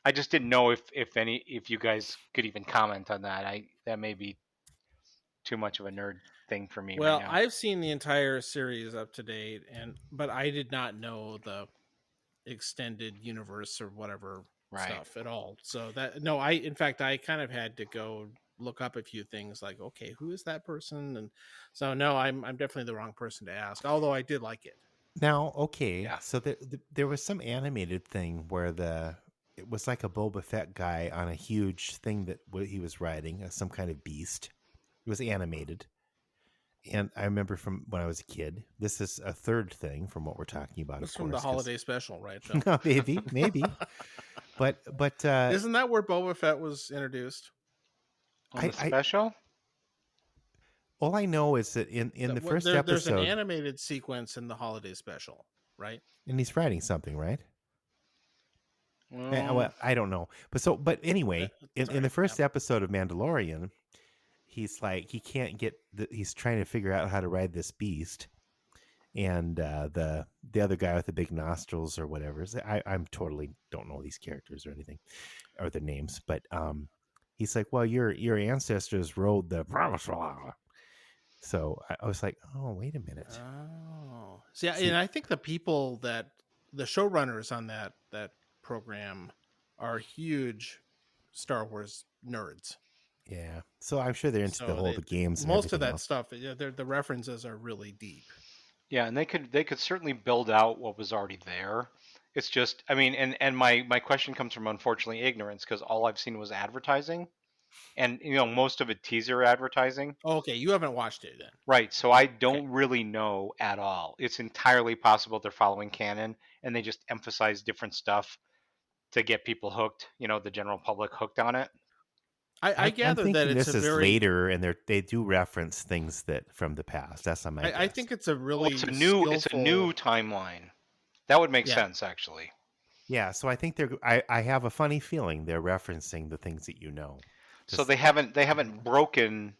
I just didn't know if you guys could even comment on that. That may be too much of a nerd thing for me Well, right now. I've seen the entire series up to date, but I did not know the extended universe or whatever stuff at all. So in fact, I kind of had to go look up a few things like, okay, who is that person? And so no, I'm definitely the wrong person to ask, although I did like it. Now, okay, Yeah. so there was some animated thing where it was like a Boba Fett guy on a huge thing that he was riding, some kind of beast. It was animated. And I remember from when I was a kid, this is a third thing from what we're talking about. It's of from course, the holiday special, right, Phil? No, maybe. But Isn't that where Boba Fett was introduced? On the special? All I know is that in the first there's episode, an animated sequence in the holiday special, right? and he's riding something, right? Well, Well, I don't know, but anyway, in the first episode of Mandalorian, he's like he can't get he's trying to figure out how to ride this beast, and the other guy with the big nostrils or whatever. I'm totally don't know these characters or anything or their names, but he's like, well, your ancestors rode the so I was like, oh, wait a minute. Oh, see, and I think the people the showrunners on that program are huge Star Wars nerds. Yeah, so I'm sure they're into the games. And most of that else. stuff, the references are really deep. Yeah, and they could certainly build out what was already there. It's just, I mean, and my question comes from unfortunately ignorance, because all I've seen was advertising, and most of it teaser advertising. Oh, okay, you haven't watched it then, right? So I don't really know at all. It's entirely possible they're following canon, and they just emphasize different stuff to get people hooked. The general public hooked on it. I I'm gather that thinking it's this a is very. later, and they do reference things that from the past. That's on my I guess. think it's a Well, really it's a new skillful. timeline. That would make Yeah, sense, actually. Yeah, so I think they're. I have a funny feeling they're referencing the things that you know, So because they haven't broken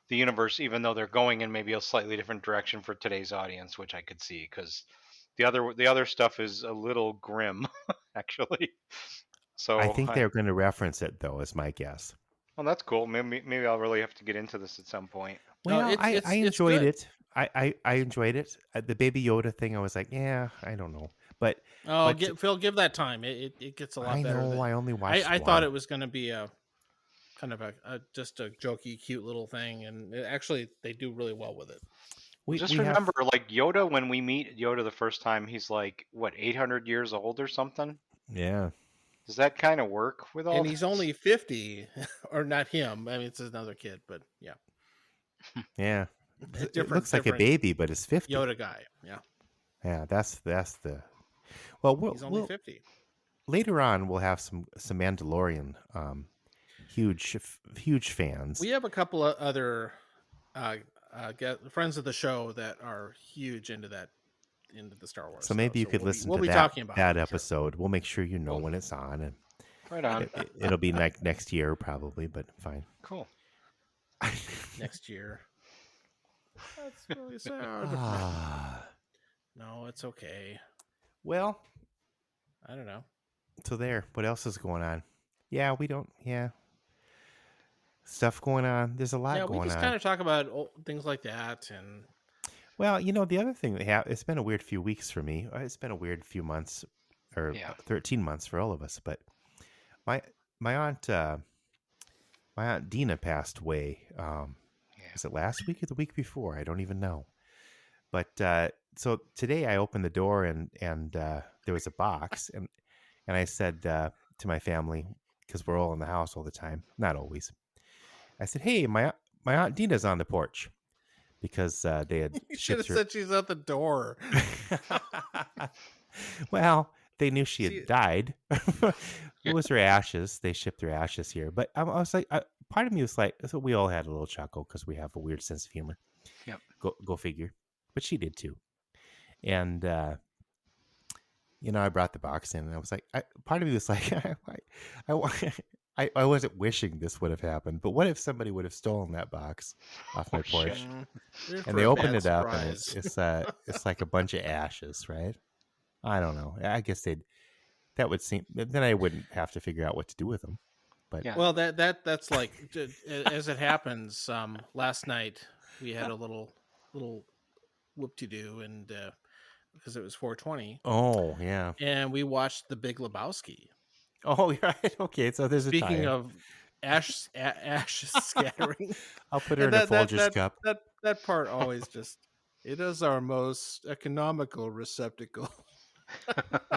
the universe, even though they're going in maybe a slightly different direction for today's audience, which I could see because the other stuff is a little grim, actually. I So think I they're going to reference it though, is my guess. well, that's cool. Maybe I'll really have to get into this at some point. no, Well, I it's enjoyed good. it. I enjoyed it. The Baby Yoda thing, I was like, yeah, I don't know, but Oh, but Phil, give that time. It gets a lot I better. know Than I only watched I thought one. it was going to be a kind of a just a jokey, cute little thing, and actually they do really well with it. Well, We just we have remember, like Yoda, when we meet Yoda the first time, he's like what 800 years old or something. yeah Does that kind of work with all And he's this? only 50, or not him. I mean, it's another kid, but yeah, yeah. It different looks like a baby, but it's 50. Yoda guy. Yeah, Yeah, that's the well. he's only 50. Later on we'll have some Mandalorian huge fans. We have a couple of other friends of the show that are huge into the Star Wars So stuff. maybe you So could listen we'll to be talking about that it. Sure. episode. We'll make sure you know Cool. when it's on, and Right on. it'll be like next year probably, but fine. Cool. Next year. That's really sad. Ah, No, it's okay. well, I don't know. so there. What else is going on? Yeah, we don't. Yeah, stuff going on. There's a lot Yeah, we going just on. kind of talk about things like that, and Well, the other thing that it's been a weird few weeks for me. It's been a weird few months, or Yeah. 13 months for all of us. But my my aunt Dina passed away. Yeah. Was it last week or the week before? I don't even know. But so today I opened the door and there was a box and I said to my family, because we're all in the house all the time, not always. I said, "Hey, my aunt Dina's on the porch," because they had you should have shipped her. said she's at the door. Well, they knew she See, had died. It was her ashes. They shipped her ashes here. But I was like, part of me was like, so we all had a little chuckle because we have a weird sense of humor. Yep. Go figure. But she did too. And I brought the box in, and I was like, part of me was like, I wasn't wishing this would have happened, but what if somebody would have stolen that box off my Oh, shit. porch? you're for And they a opened bad it up, and surprise. it's like a bunch of ashes, right? I don't know. I guess that would seem, then I wouldn't have to figure out what to do with them. But Yeah. Well, that's like as it happens. Last night we had a little whoop-de-doo, and because it was 420, oh yeah. and we watched The Big Lebowski. Oh, you're right. Okay, so there's a Speaking tie. of ashes scattering, I'll put her and in a Folgers cup. that part always just it is our most economical receptacle.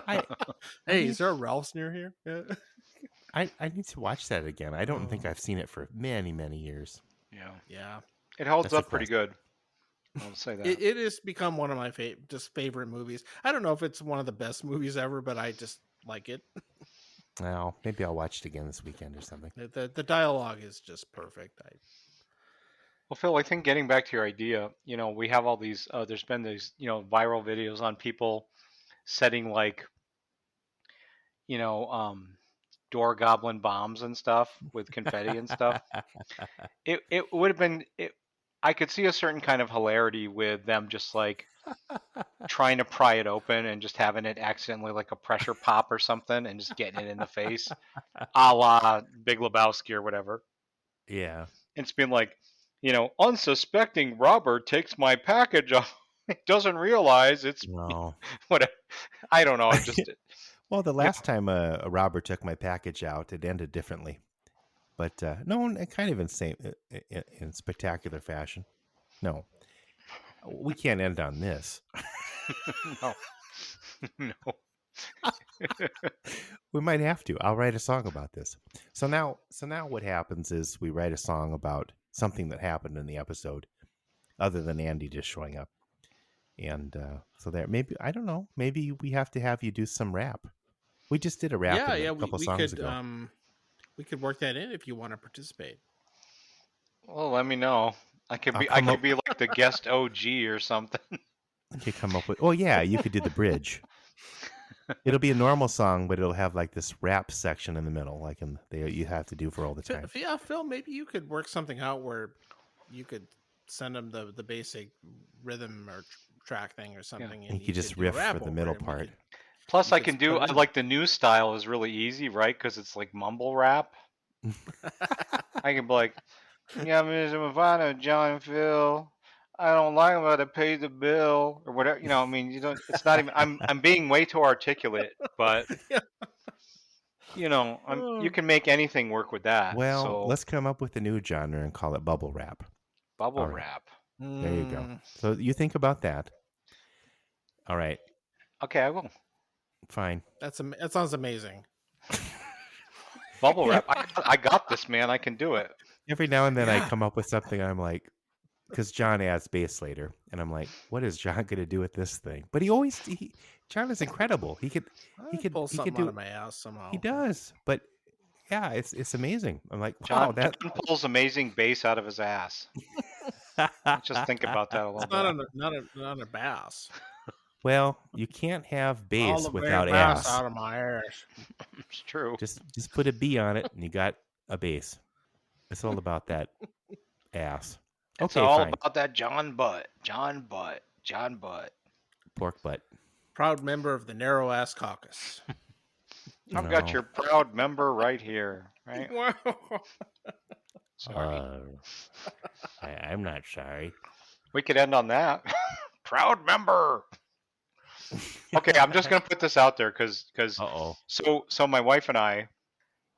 I Hey, mean- is there a Ralph's near here? Yeah. I need to watch that again. I don't think Oh. I've seen it for many, many years. Yeah. Yeah. It holds That's a up pretty good. I'll say that. It has become one of my favorite movies. I don't know if it's one of the best movies ever, but I just like it. Well, maybe I'll watch it again this weekend or something. The dialogue is just perfect. Well, Phil, I think getting back to your idea, we have all these. There's been these, viral videos on people setting like, door goblin bombs and stuff with confetti and stuff. It would have been. I could see a certain kind of hilarity with them just like trying to pry it open and just having it accidentally like a pressure pop or something and just getting it in the face, a la Big Lebowski or whatever. Yeah. It's been like, unsuspecting robber takes my package off. Doesn't realize it's No. whatever. I don't know. It just Well, the last time a robber took my package out, it ended differently. But no, kind of in spectacular fashion. No, we can't end on this. no, no. We might have to. I'll write a song about this. So now what happens is we write a song about something that happened in the episode, other than Andy just showing up. And so there, maybe I don't know. Maybe we have to have you do some rap. We just did a rap a couple songs ago. We could work that in if you want to participate. Well, let me know. I could be like the guest OG or something. You could come up with. Oh yeah, you could do the bridge. It'll be a normal song, but it'll have like this rap section in the middle, like you have to do for all the time. Yeah, Phil, maybe you could work something out where you could send them the basic rhythm or track thing or something, and you could just riff for the middle part. Plus, I can do like the new style is really easy, right? Because it's like mumble rap. I can be like, "Yeah, Mr. Mavana, John and Phil. I don't like him, but I paid the bill," or whatever. You know, I mean, you don't. It's not even. I'm being way too articulate, but you know, you can make anything work with that. Well, so, let's come up with a new genre and call it bubble rap. Bubble rap. There you go. So you think about that. All right. Okay, I will. Fine. That sounds amazing. Bubble wrap. I got this, man. I can do it. Every now and then I come up with something. I'm like, because John adds bass later, and I'm like, what is John going to do with this thing? But John is incredible. He could pull something out of my ass somehow. He does, but yeah, it's amazing. I'm like, John, wow, John pulls amazing bass out of his ass. Just think about that a little bit. Not a bass. Well, you can't have bass All the without bass ass. out of my ass. It's true. Just put a B on it, and you got a bass. It's all about that ass. It's Okay, all fine. about that John Butt. Pork butt. Proud member of the narrow ass caucus. I've got your proud member right here. Right? Wow. Sorry. I'm not sorry. We could end on that. Proud member. Okay, I'm just gonna put this out there because so my wife and I.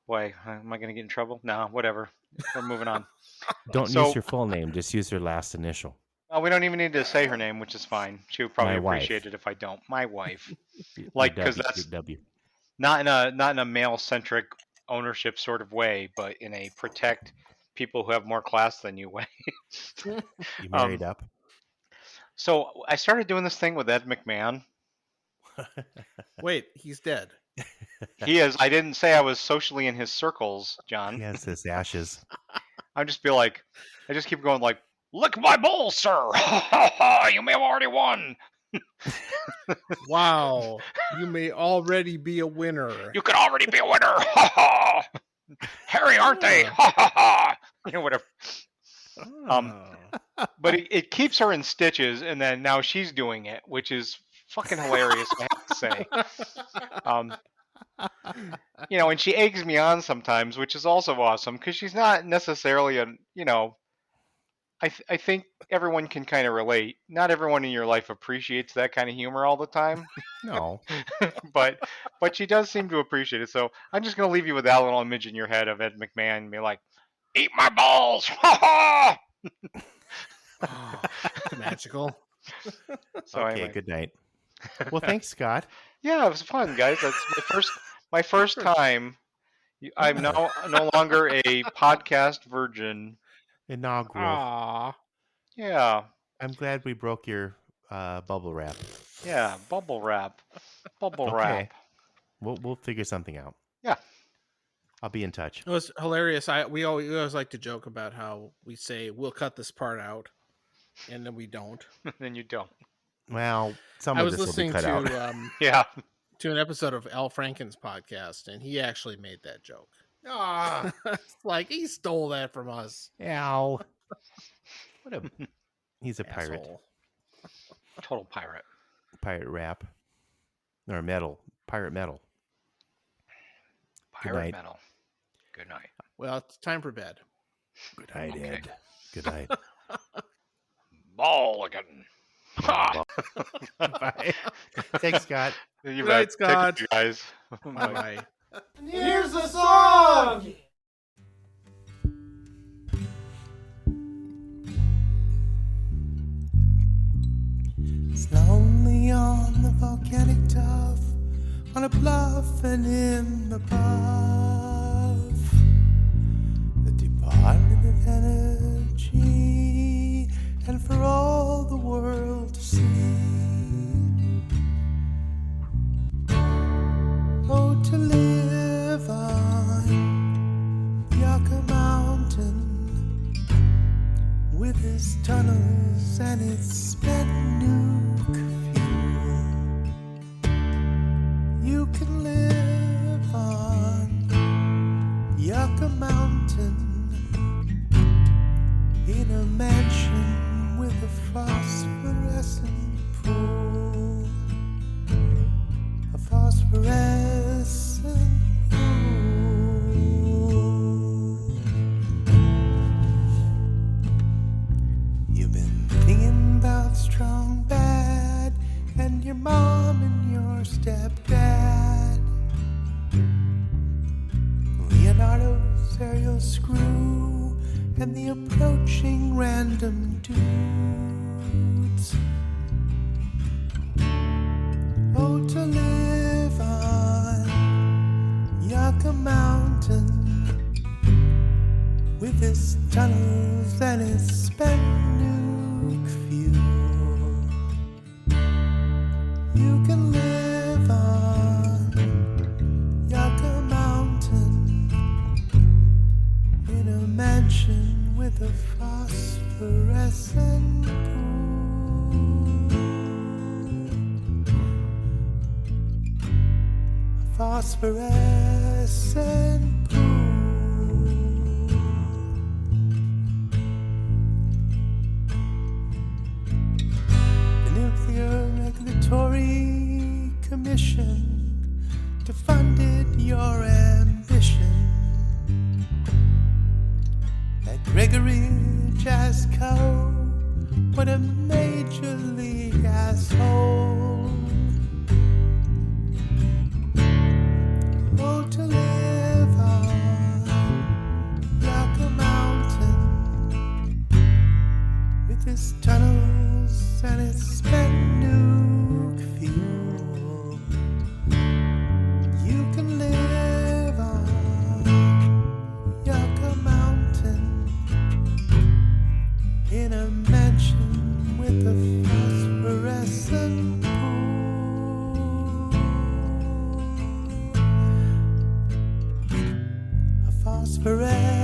Boy, am I gonna get in trouble? No, whatever. We're moving on. Don't use your full name. Just use your last initial. Oh, we don't even need to say her name, which is fine. She would probably appreciate it if I don't. My wife, like, because that's not in a male-centric ownership sort of way, but in a protect people who have more class than you way. You married up. So I started doing this thing with Ed McMahon. Wait, he's dead. He is. I didn't say I was socially in his circles, John. He has his ashes. I just keep going like, lick my balls, sir. You may have already won. Wow, you may already be a winner. You could already be a winner. Hairy, aren't they? Whatever. But it keeps her in stitches, and then now she's doing it, which is fucking hilarious, I have to say. And she eggs me on sometimes, which is also awesome because she's not necessarily I think everyone can kind of relate. Not everyone in your life appreciates that kind of humor all the time. No. but she does seem to appreciate it. So I'm just going to leave you with that little image in your head of Ed McMahon and be like, eat my balls! Magical. So okay, anyway. Good night. Well, thanks, Scott. Yeah, it was fun, guys. That's my first time. I'm no longer a podcast virgin. Inaugural. Aww. Yeah. I'm glad we broke your bubble wrap. Yeah, bubble wrap. Bubble Okay. wrap. We'll figure something out. Yeah. I'll be in touch. It was hilarious. We always like to joke about how we say we'll cut this part out, and then we don't. Then you don't. Well, some I of was this will be listening cut out. Yeah. To an episode of Al Franken's podcast, and he actually made that joke. Like he stole that from us. Ow. He's a pirate. Asshole. Total pirate. Pirate rap. Or metal. Pirate metal. Pirate metal. Good night. Well, it's time for bed. Good night, Okay. Ed. Good night. Ball again. Bye. Thanks, Scott. You Good bet. night, Scott. Take care, guys. Bye. And here's the song! It's lonely on the volcanic tuff, on a bluff and in the buff. The Department of Energy, and for all the world to see. Oh, to live on with its tunnels and its spent nuke fuel. You can live on Yucca Mountain in a mansion with a phosphorescent pool. A phosphorescent pool. You've been thinking about strong bad and your mom and your stepdad. Leonardo's aerial screw and the approaching random dudes. Oh, to live on Yucca Mountain with its tunnels and its spent nuke fuel. You can live on Yucca Mountain in a mansion with a phosphorescent pool. A phosphorescent pool. The Nuclear Regulatory Commission defunded your ambition. That Gregory Jasko, what a major league asshole. Oh, to live on Yucca Mountain with its tunnels and its spent nuke fuel. You can live on Yucca Mountain in a mansion with a phosphorescent pool. A phosphorescent